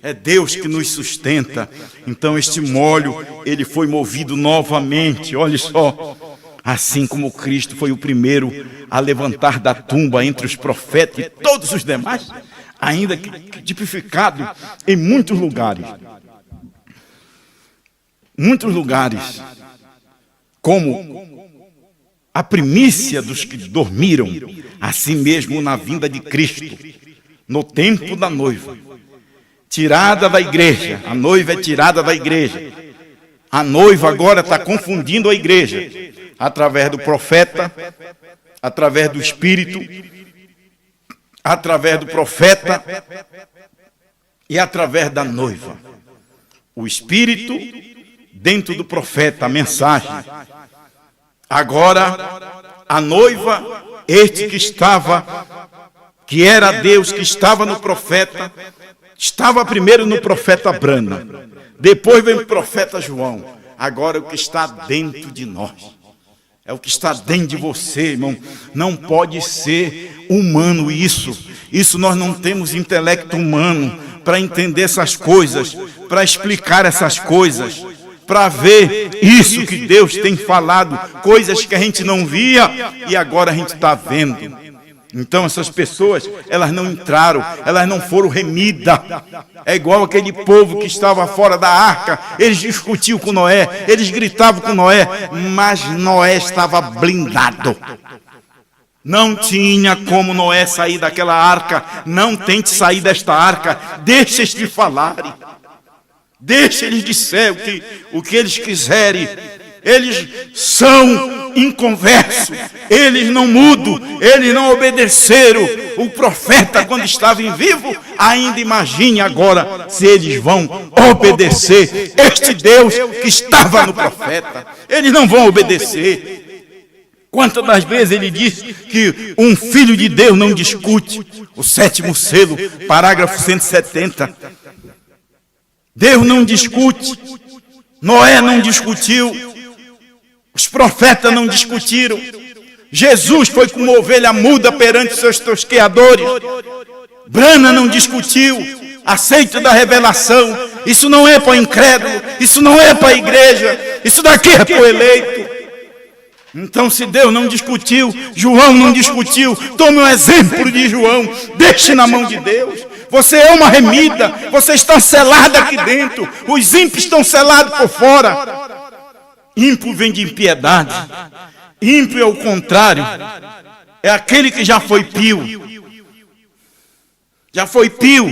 É Deus que nos sustenta. Então este molho, ele foi movido novamente, olha só. Assim como Cristo foi o primeiro a levantar da tumba entre os profetas e todos os demais, ainda que tipificado em muitos lugares. Muitos lugares, como a primícia dos que dormiram, assim mesmo na vinda de Cristo, no tempo da noiva, tirada da igreja. A noiva é tirada da igreja. A noiva agora está confundindo a igreja, através do profeta, através do Espírito, através do profeta e através da noiva. O Espírito dentro do profeta, a mensagem. Agora, a noiva, este que era Deus, que estava no profeta, estava primeiro no profeta Brana, depois vem o profeta João. Agora o que está dentro de nós. É o que está dentro de você, irmão. Não pode ser humano isso. Isso nós não temos intelecto humano para entender essas coisas, para explicar essas coisas, para ver isso que Deus tem falado, coisas que a gente não via e agora a gente está vendo. Então essas pessoas, elas não entraram, elas não foram remidas. É igual aquele povo que estava fora da arca. Eles discutiam com Noé, eles gritavam com Noé, mas Noé estava blindado. Não tinha como Noé sair daquela arca. Não tente sair desta arca, deixa eles te falarem. Deixa eles disserem o que eles quiserem. Eles são inconversos, eles não mudam, eles não obedeceram o profeta quando estava em vivo. Ainda imagine agora se eles vão obedecer este Deus que estava no profeta. Eles não vão obedecer. Quantas das vezes ele diz que um filho de Deus não discute? O 7º selo, parágrafo 170. Deus não discute, Noé não discutiu, os profetas não discutiram. Jesus foi como ovelha muda perante seus tosqueadores. Brana não discutiu, aceito da revelação. Isso não é para o incrédulo, isso não é para a igreja, isso daqui é para o eleito. Então, se Deus não discutiu, João não discutiu, tome um exemplo de João, deixe na mão de Deus. Você é uma remida, você está selado aqui dentro, os ímpios estão selados por fora. Ímpio vem de impiedade. Ímpio é o contrário. É aquele que já foi pio. Já foi pio.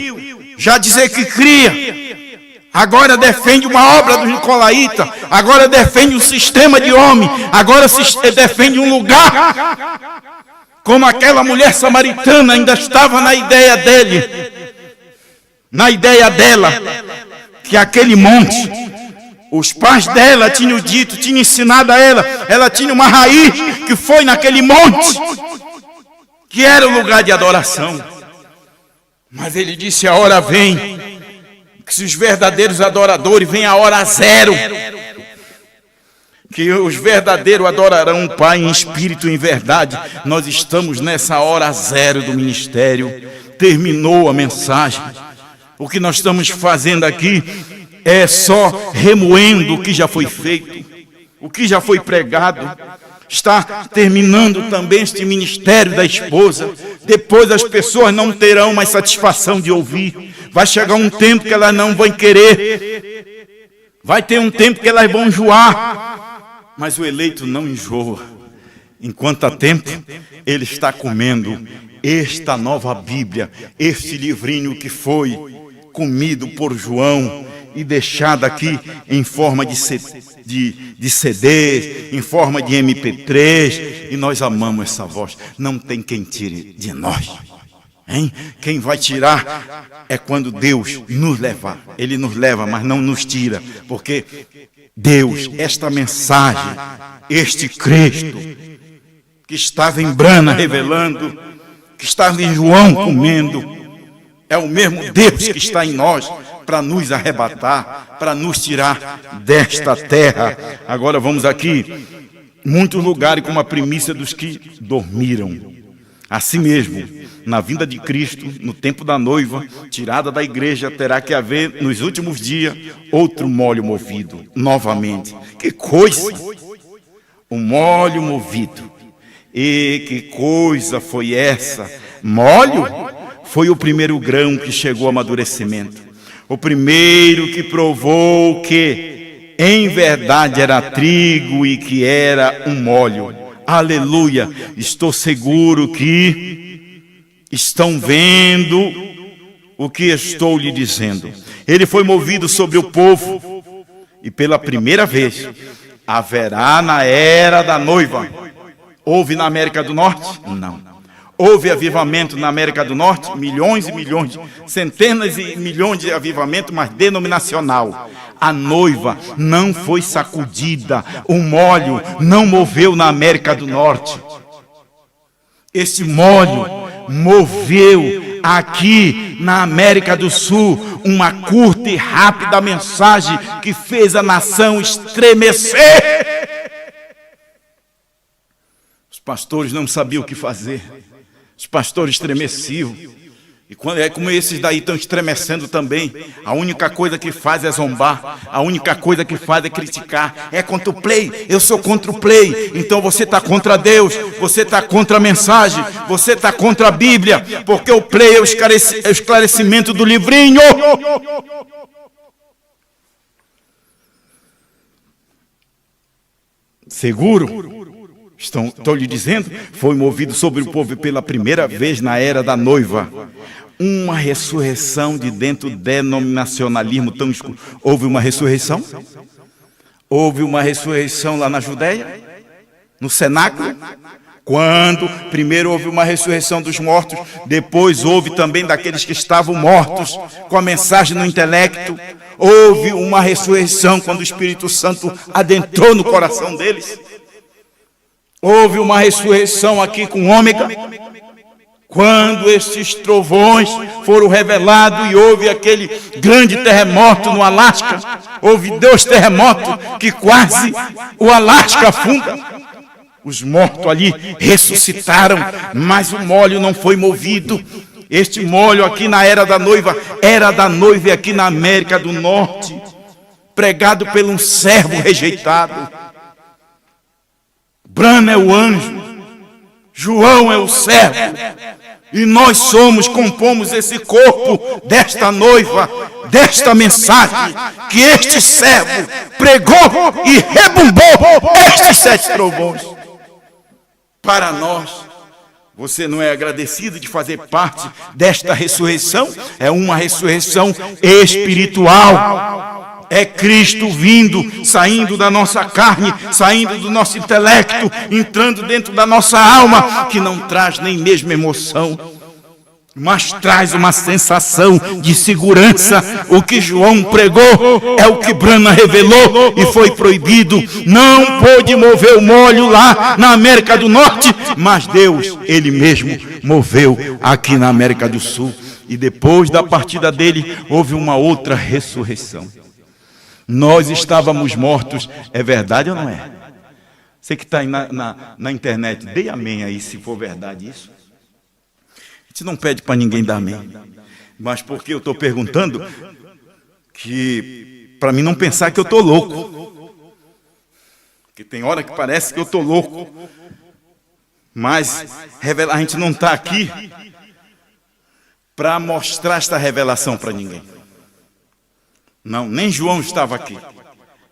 Já dizer que cria. Agora defende uma obra do Nicolaíta. Agora defende um sistema de homem. Agora defende um lugar. Como aquela mulher samaritana ainda estava na ideia dele. Na ideia dela. Que aquele monte... Os pais dela tinham dito, tinham ensinado a ela tinha uma raiz que foi naquele monte, que era o lugar de adoração. Mas ele disse, a hora vem, que se os verdadeiros adoradores, vem a hora zero, que os verdadeiros adorarão o Pai em espírito e em verdade. Nós estamos nessa hora zero do ministério, terminou a mensagem. O que nós estamos fazendo aqui é só remoendo o que já foi feito, o que já foi pregado. Está terminando também este ministério da esposa. Depois as pessoas não terão mais satisfação de ouvir. Vai chegar um tempo que elas não vão querer. Vai ter um tempo que elas vão enjoar. Mas o eleito não enjoa. Enquanto há tempo, ele está comendo esta nova Bíblia, este livrinho que foi comido por João e deixado aqui em forma de CD, em forma de MP3, e nós amamos essa voz. Não tem quem tire de nós, hein? Quem vai tirar é quando Deus nos levar. Ele nos leva, mas não nos tira, porque Deus, esta mensagem, este Cristo que estava em Brana revelando, que estava em João comendo, é o mesmo Deus que está em nós para nos arrebatar, para nos tirar desta terra. Agora vamos aqui, muitos lugares como a primícia dos que dormiram. Assim mesmo, na vinda de Cristo, no tempo da noiva, tirada da igreja, terá que haver nos últimos dias outro molho movido, novamente. Que coisa! O molho movido. E que coisa foi essa? Molho foi o primeiro grão que chegou ao amadurecimento. O primeiro que provou que em verdade era trigo e que era um molho. Aleluia! Estou seguro que estão vendo o que estou lhe dizendo. Ele foi movido sobre o povo e pela primeira vez haverá na era da noiva. Houve na América do Norte? Não. Houve avivamento na América do Norte? Milhões e milhões, centenas e milhões de avivamento, mas denominacional. A noiva não foi sacudida, o molho não moveu na América do Norte. Esse molho moveu aqui na América do Sul uma curta e rápida mensagem que fez a nação estremecer. Os pastores não sabiam o que fazer. Os pastores estremeciam. E quando é como esses daí estão estremecendo também, a única coisa que faz é zombar, a única coisa que faz é criticar. É contra o play, eu sou contra o play. Então você está contra Deus, você está contra a mensagem, você está contra a Bíblia, porque o play é o esclarecimento do livrinho. Seguro? Estou lhe dizendo, foi movido sobre o povo pela primeira vez na era da noiva. Uma ressurreição de dentro do denominacionalismo tão escuro. Houve uma ressurreição? Houve uma ressurreição lá na Judéia? No cenáculo? Quando primeiro houve uma ressurreição dos mortos, depois houve também daqueles que estavam mortos, com a mensagem no intelecto. Houve uma ressurreição quando o Espírito Santo adentrou no coração deles. Houve uma ressurreição aqui com ômega, quando esses trovões foram revelados e houve aquele grande terremoto no Alasca. Houve 2 terremotos que quase o Alasca afunda. Os mortos ali ressuscitaram, mas o molho não foi movido. Este molho aqui na era da noiva e aqui na América do Norte, pregado por um servo rejeitado. Brana é o anjo, João é o servo, e nós compomos esse corpo desta noiva, desta mensagem, que este servo pregou e rebumbou estes 7 trovões. Para nós, você não é agradecido de fazer parte desta ressurreição? É uma ressurreição espiritual. É Cristo vindo, saindo da nossa carne, saindo do nosso intelecto, entrando dentro da nossa alma, que não traz nem mesmo emoção, mas traz uma sensação de segurança. O que João pregou é o que Brana revelou e foi proibido. Não pôde mover o molho lá na América do Norte, mas Deus, Ele mesmo, moveu aqui na América do Sul. E depois da partida dele, houve uma outra ressurreição. Nós estávamos mortos, é verdade ou não é? Você que está aí na internet, dê amém aí se for verdade isso. A gente não pede para ninguém dar amém. Mas por que eu estou perguntando? Que para mim não pensar que eu estou louco. Porque tem hora que parece que eu estou louco. Mas a gente não está aqui para mostrar esta revelação para ninguém. Não, nem João estava aqui.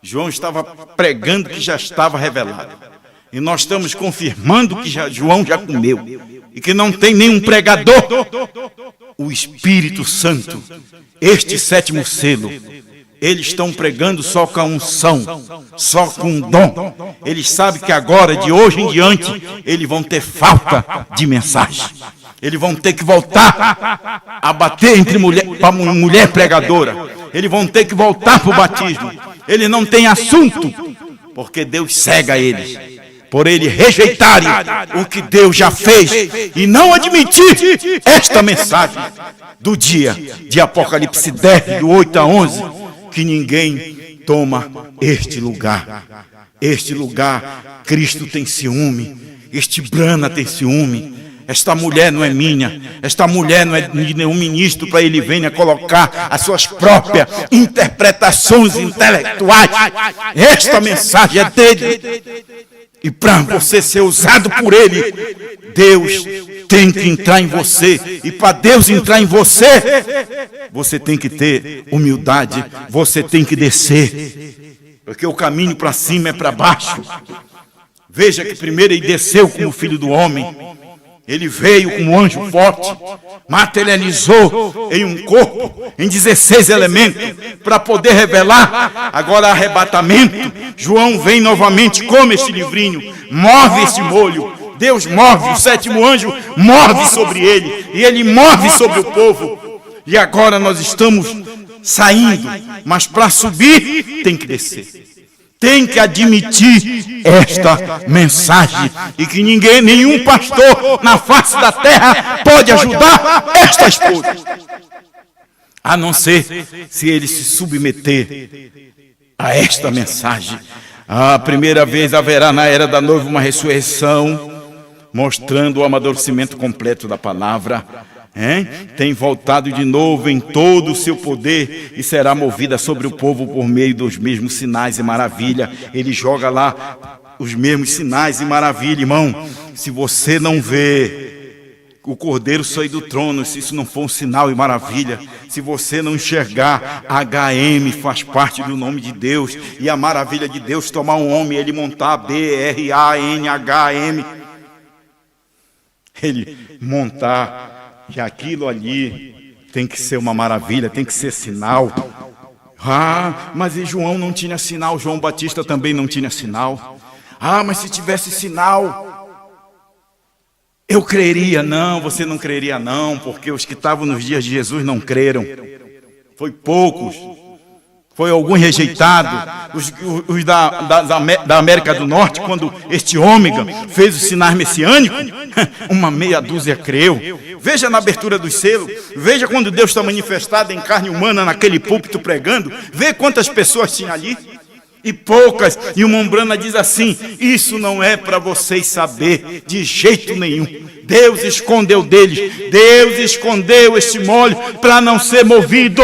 João estava pregando que já estava revelado. E nós estamos confirmando que João já comeu. E que não tem nenhum pregador. O Espírito Santo, este 7º selo, eles estão pregando só com a unção, só com um dom. Eles sabem que agora, de hoje em diante, eles vão ter falta de mensagem. Eles vão ter que voltar a bater entre mulher pregadora. Eles vão ter que voltar para o batismo. Eles não têm assunto, porque Deus cega eles. Por eles rejeitarem o que Deus já fez e não admitir esta mensagem do dia de Apocalipse 10, do 8 a 11, que ninguém toma este lugar. Este lugar, Cristo tem ciúme, este Brana tem ciúme. Esta mulher não é minha, esta mulher não é de nenhum ministro para ele venha colocar as suas próprias interpretações intelectuais. Esta mensagem é dele. E para você ser usado por ele, Deus tem que entrar em você. E para Deus entrar em você, você tem que ter humildade, você tem que descer. Porque o caminho para cima é para baixo. Veja que primeiro ele desceu como filho do homem. Ele veio como anjo forte, materializou em um corpo, em 16 elementos, para poder revelar. Agora arrebatamento, João vem novamente, come este livrinho, move este molho. Deus move, o 7º anjo move sobre ele, e ele move sobre o povo. E agora nós estamos saindo, mas para subir tem que descer. Tem que admitir esta mensagem. E que nenhum pastor na face da terra pode ajudar esta esposa. A não ser se ele se submeter a esta mensagem. A primeira vez haverá na era da noiva uma ressurreição, mostrando o amadurecimento completo da palavra. Tem voltado de novo em todo o seu poder e será movida sobre o povo por meio dos mesmos sinais e maravilha. Ele joga lá os mesmos sinais e maravilha, irmão. Se você não vê o Cordeiro sair do trono, se isso não for um sinal e maravilha, se você não enxergar, HM faz parte do nome de Deus, e a maravilha de Deus tomar um homem, ele montar BRANHM, ele montar. Que aquilo ali tem que ser uma maravilha, tem que ser sinal. Mas e João não tinha sinal, João Batista também não tinha sinal. Mas se tivesse sinal, eu creria. Não, você não creria não, porque os que estavam nos dias de Jesus não creram. Foi poucos. Foi algum rejeitado, os da América do Norte, quando este ômega fez os sinais messiânicos, uma meia dúzia creu. Veja na abertura dos selos, veja quando Deus está manifestado em carne humana naquele púlpito pregando, vê quantas pessoas tinha ali, e poucas, e o Mombrana diz assim, isso não é para vocês saber de jeito nenhum. Deus escondeu deles, Deus escondeu este molho para não ser movido.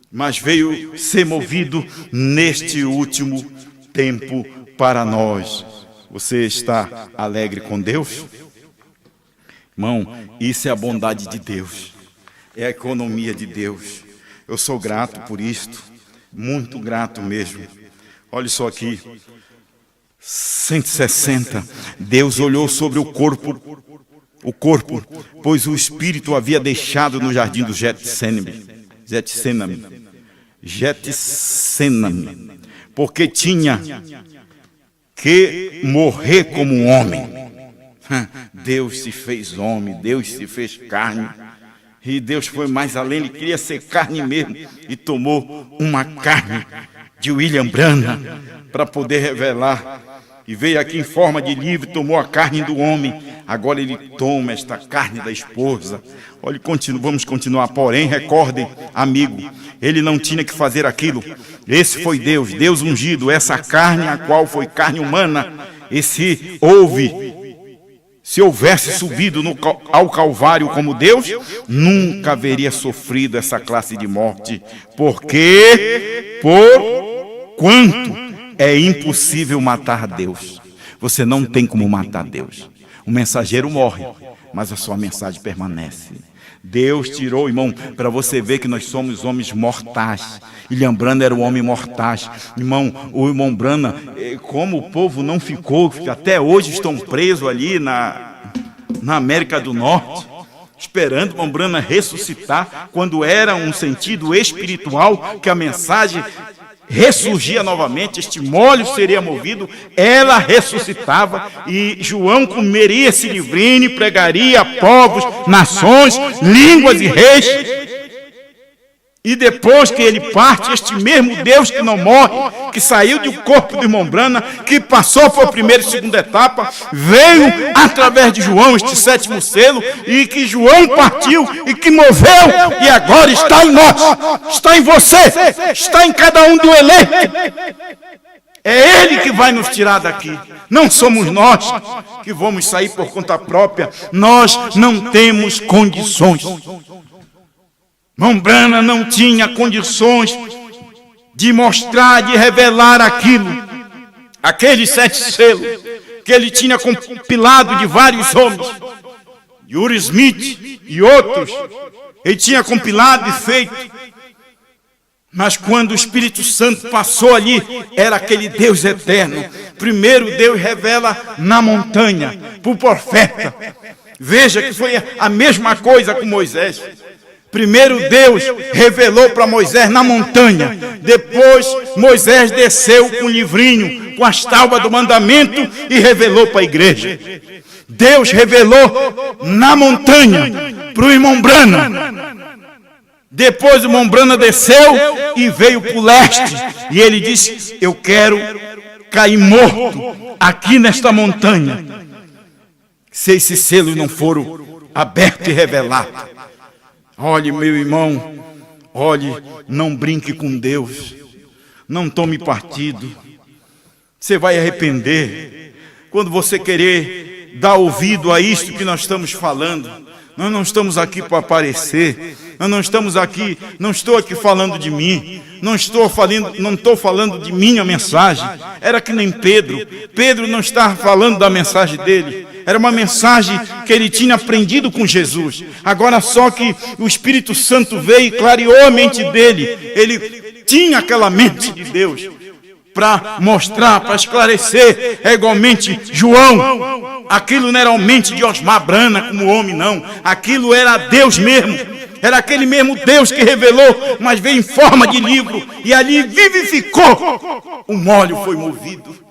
Mas veio ser movido neste último tempo para nós. Você está alegre com Deus? Irmão, isso é a bondade de Deus. É a economia de Deus. Eu sou grato por isto. Muito grato mesmo. Olha só aqui. 160. Deus olhou sobre o corpo, pois o Espírito havia deixado no jardim do Getsemane, porque tinha que morrer como um homem. Deus se fez homem, Deus se fez carne, e Deus foi mais além, ele queria ser carne mesmo, e tomou uma carne de William Branham para poder revelar, e veio aqui em forma de livre, tomou a carne do homem, agora ele toma esta carne da esposa. Olha, vamos continuar, porém, recordem, amigo, ele não tinha que fazer aquilo, esse foi Deus, Deus ungido, essa carne a qual foi carne humana, e se se houvesse subido ao Calvário como Deus, nunca haveria sofrido essa classe de morte. Porque, por quanto é impossível matar Deus. Você não tem como matar Deus. O mensageiro morre, mas a sua mensagem permanece. Deus tirou, irmão, para você ver que nós somos homens mortais. William Branham era um homem mortais. Irmão, o irmão Branham, como o povo não ficou, até hoje estão presos ali na América do Norte, esperando o irmão Branham ressuscitar, quando era um sentido espiritual, que a mensagem ressurgia novamente, este molho seria movido, ela ressuscitava, e João comeria esse livrinho e pregaria a povos, nações, línguas e reis. E depois que ele parte, este mesmo Deus que não morre, que saiu do corpo do irmão Branham, que passou por primeira e segunda etapa, veio através de João, este sétimo selo, e que João partiu e que moveu, e agora está em nós, está em você, está em cada um do elenco. É Ele que vai nos tirar daqui. Não somos nós que vamos sair por conta própria. Nós não temos condições. Irmão Branham não tinha condições de mostrar, de revelar aqueles 7 selos que ele tinha compilado de vários homens, Yuri Smith e outros, ele tinha compilado e feito. Mas quando o Espírito Santo passou ali, era aquele Deus eterno. Primeiro Deus revela na montanha, para o profeta. Veja que foi a mesma coisa com Moisés. Primeiro Deus revelou para Moisés na montanha. Depois Moisés desceu com o livrinho, com as tábuas do mandamento e revelou para a igreja. Deus revelou na montanha para o irmão Branham. Depois o irmão Branham desceu e veio para o leste. E ele disse: eu quero cair morto aqui nesta montanha, se esses selos não foram abertos e revelados. Olhe, meu irmão, olhe, não brinque com Deus, não tome partido, você vai arrepender. Quando você querer dar ouvido a isto que nós estamos falando, nós não estamos aqui para aparecer, nós não estamos aqui, não estou aqui falando de mim, não estou falando de minha mensagem. Era que nem Pedro não estava falando da mensagem dele. Era uma mensagem que ele tinha aprendido com Jesus. Agora só que o Espírito Santo veio e clareou a mente dele. Ele tinha aquela mente de Deus para mostrar, para esclarecer. É igualmente João. Aquilo não era a mente de Osmar Branham como homem, não. Aquilo era Deus mesmo. Era aquele mesmo Deus que revelou, mas veio em forma de livro. E ali vivificou. O molho foi movido.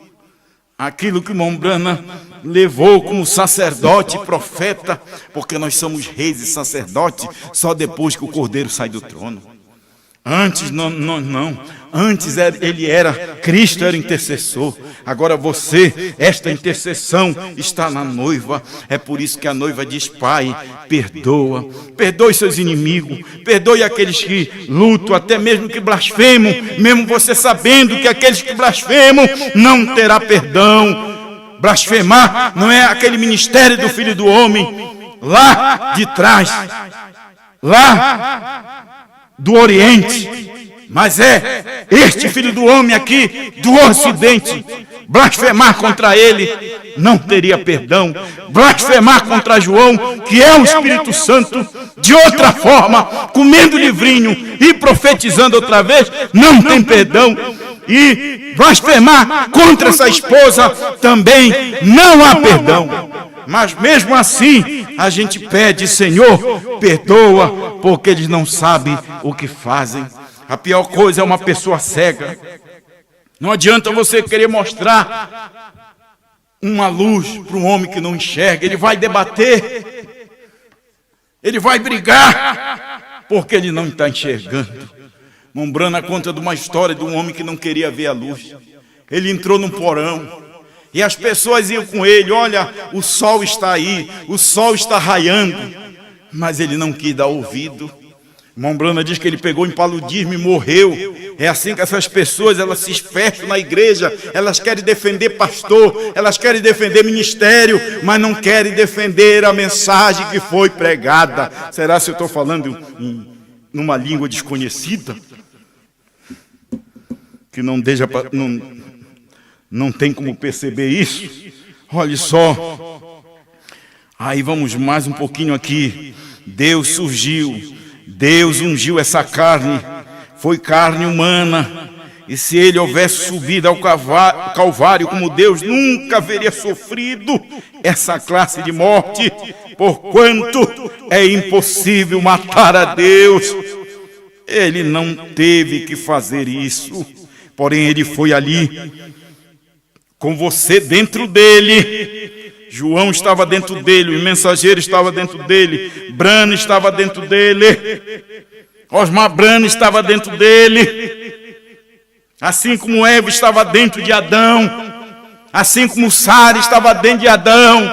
Aquilo que o irmão Branham levou como sacerdote e profeta, porque nós somos reis e sacerdotes só depois que o Cordeiro sai do trono. Antes não. Antes ele era, Cristo era intercessor. Agora esta intercessão está na noiva. É por isso que a noiva diz: Pai, perdoe seus inimigos, perdoe aqueles que lutam, até mesmo que blasfemam, mesmo você sabendo que aqueles que blasfemam não terá perdão. Blasfemar não é aquele ministério do Filho do Homem lá de trás, lá do Oriente, mas é este Filho do Homem aqui do Ocidente. Blasfemar contra ele não teria perdão. Blasfemar contra João, que é o Espírito Santo, de outra forma, comendo livrinho e profetizando outra vez, não tem perdão. E blasfemar contra essa esposa também não há perdão. Mas mesmo assim, a gente pede: Senhor, perdoa, porque eles não sabem o que fazem. A pior coisa é uma pessoa cega. Não adianta você querer mostrar uma luz para um homem que não enxerga. Ele vai debater, ele vai brigar, porque ele não está enxergando. Irmão Branham conta de uma história de um homem que não queria ver a luz. Ele entrou num porão e as pessoas iam com ele: olha, o sol está aí, o sol está raiando. Mas ele não quis dar ouvido. Irmão Brana diz que ele pegou em paludismo e morreu. É assim que essas pessoas, elas se fecham na igreja, elas querem defender pastor, elas querem defender ministério, mas não querem defender a mensagem que foi pregada. Será se eu estou falando numa língua desconhecida? Que não tem como perceber isso? Olha só. Aí vamos mais um pouquinho aqui. Deus surgiu. Deus ungiu essa carne, foi carne humana, e se ele houvesse subido ao Calvário como Deus, nunca haveria sofrido essa classe de morte, porquanto é impossível matar a Deus. Ele não teve que fazer isso, porém ele foi ali, com você dentro dele. João estava dentro dele, o mensageiro estava dentro dele, Brana estava dentro dele, Osmar Brana estava dentro dele, assim como Eva estava dentro de Adão, assim como Sara estava dentro de Adão,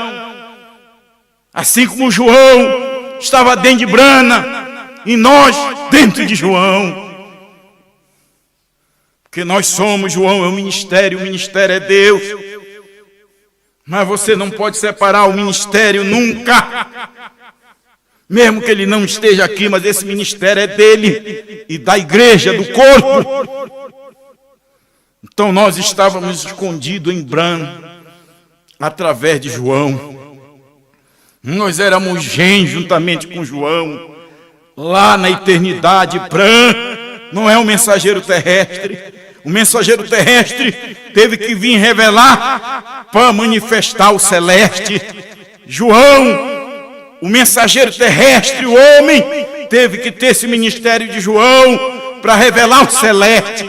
assim como João estava dentro de Brana, e nós dentro de João, porque nós somos João, é o ministério é Deus. Mas você não pode separar o ministério nunca. Mesmo que ele não esteja aqui, mas esse ministério é dele e da igreja, do corpo. Então nós estávamos escondidos em Brana, através de João. Nós éramos gen juntamente com João, lá na eternidade. Brana não é um mensageiro terrestre. O mensageiro terrestre teve que vir revelar para manifestar o celeste. João, o mensageiro terrestre, o homem, teve que ter esse ministério de João para revelar o celeste,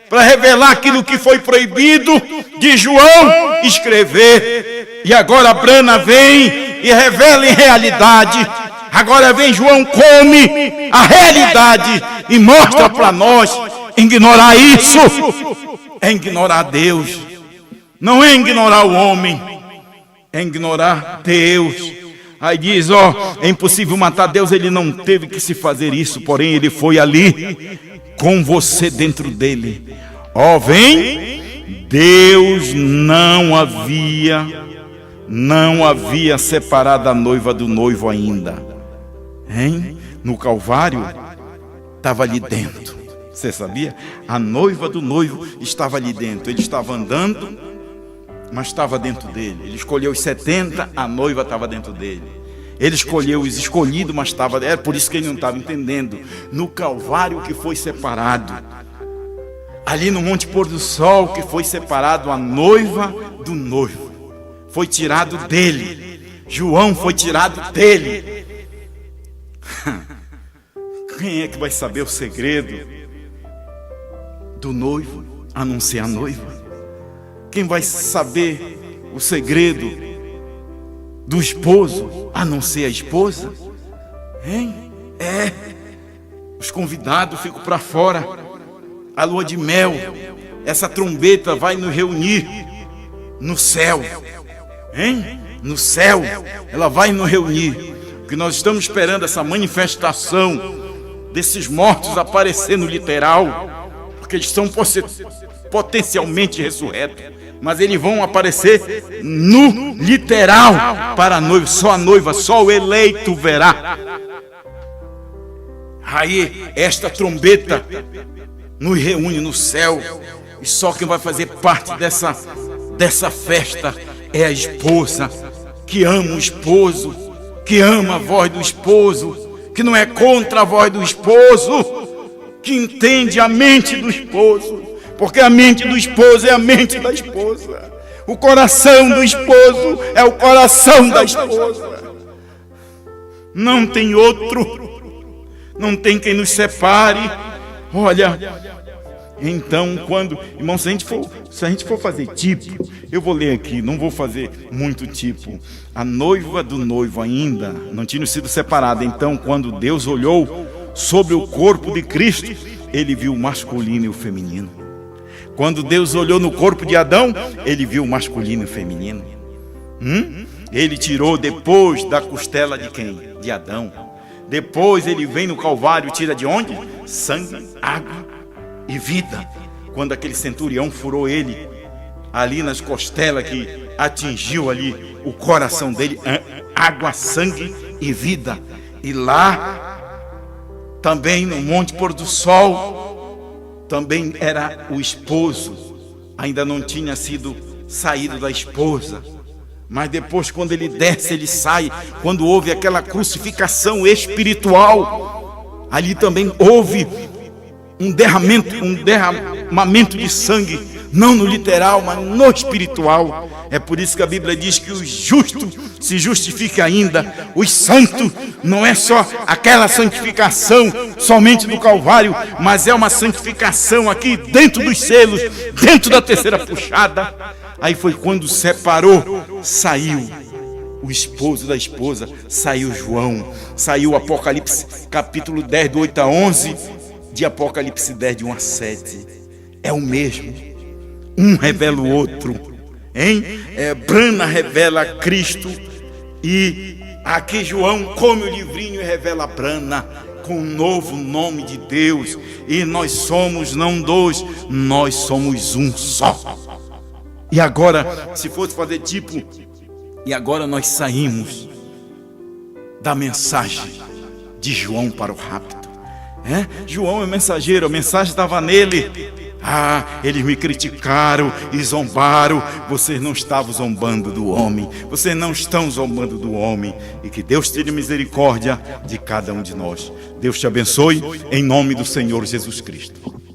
para revelar aquilo que foi proibido de João escrever. E agora Brana vem e revela em realidade. Agora vem João, come a realidade e mostra para nós. Ignorar isso é ignorar Deus. Não é ignorar o homem, é ignorar Deus. Aí diz, é impossível matar Deus. Ele não teve que se fazer isso, porém ele foi ali com você dentro dele. Vem, Deus não havia separado a noiva do noivo ainda. No Calvário estava ali dentro. Você sabia? A noiva do noivo estava ali dentro. Ele estava andando, mas estava dentro dele. Ele escolheu os 70, a noiva estava dentro dele. Ele escolheu os escolhidos, mas estava... É por isso que ele não estava entendendo. No Calvário que foi separado. Ali no Monte Pôr do Sol que foi separado a noiva do noivo. Foi tirado dele. João foi tirado dele. Quem é que vai saber o segredo do noivo, a não ser a noiva? Quem vai saber o segredo do esposo, a não ser a esposa? Os convidados ficam para fora. A lua de mel, essa trombeta vai nos reunir no céu. No céu, ela vai nos reunir. Porque nós estamos esperando essa manifestação desses mortos aparecer no literal. Porque eles são potencialmente ressurretos, mas eles vão aparecer no literal para a noiva. Só a noiva, só o eleito verá. Aí esta trombeta nos reúne no céu, e só quem vai fazer parte dessa festa é a esposa, que ama o esposo, que ama a voz do esposo, que não é contra a voz do esposo, que entende a mente do esposo, porque a mente do esposo é a mente da esposa, o coração do esposo é o coração da esposa. Não tem outro, não tem quem nos separe. Olha, então irmão, se a gente for fazer tipo, eu vou ler aqui, não vou fazer muito tipo. A noiva do noivo ainda não tinha sido separada. Então, quando Deus olhou sobre o corpo de Cristo, ele viu o masculino e o feminino. Quando Deus olhou no corpo de Adão, ele viu o masculino e o feminino. Ele tirou depois da costela de quem? De Adão. Depois ele vem no Calvário, tira de onde? Sangue, água e vida. Quando aquele centurião furou ele ali nas costelas, que atingiu ali o coração dele, água, sangue e vida. E lá também no Monte Pôr do Sol, também era o esposo, ainda não tinha sido saído da esposa. Mas depois, quando ele desce, ele sai. Quando houve aquela crucificação espiritual, ali também houve um derramamento de sangue, não no literal, mas no espiritual. É por isso que a Bíblia diz que o justo se justifica ainda. Os santos não é só aquela santificação somente do Calvário, mas é uma santificação aqui dentro dos selos, dentro da terceira puxada. Aí foi quando separou, saiu o esposo da esposa, saiu João, saiu Apocalipse capítulo 10, do 8 a 11, de Apocalipse 10, de 1 a 7. É o mesmo, um revela o outro, hein? Brana revela Cristo, e aqui João come o livrinho e revela Brana, com um novo nome de Deus. E nós somos não dois, nós somos um só. E agora, se fosse fazer tipo, e agora nós saímos da mensagem de João para o rapto. João é mensageiro, a mensagem estava nele. Eles me criticaram e zombaram. Vocês não estavam zombando do homem, vocês não estão zombando do homem. E que Deus tenha misericórdia de cada um de nós. Deus te abençoe, em nome do Senhor Jesus Cristo.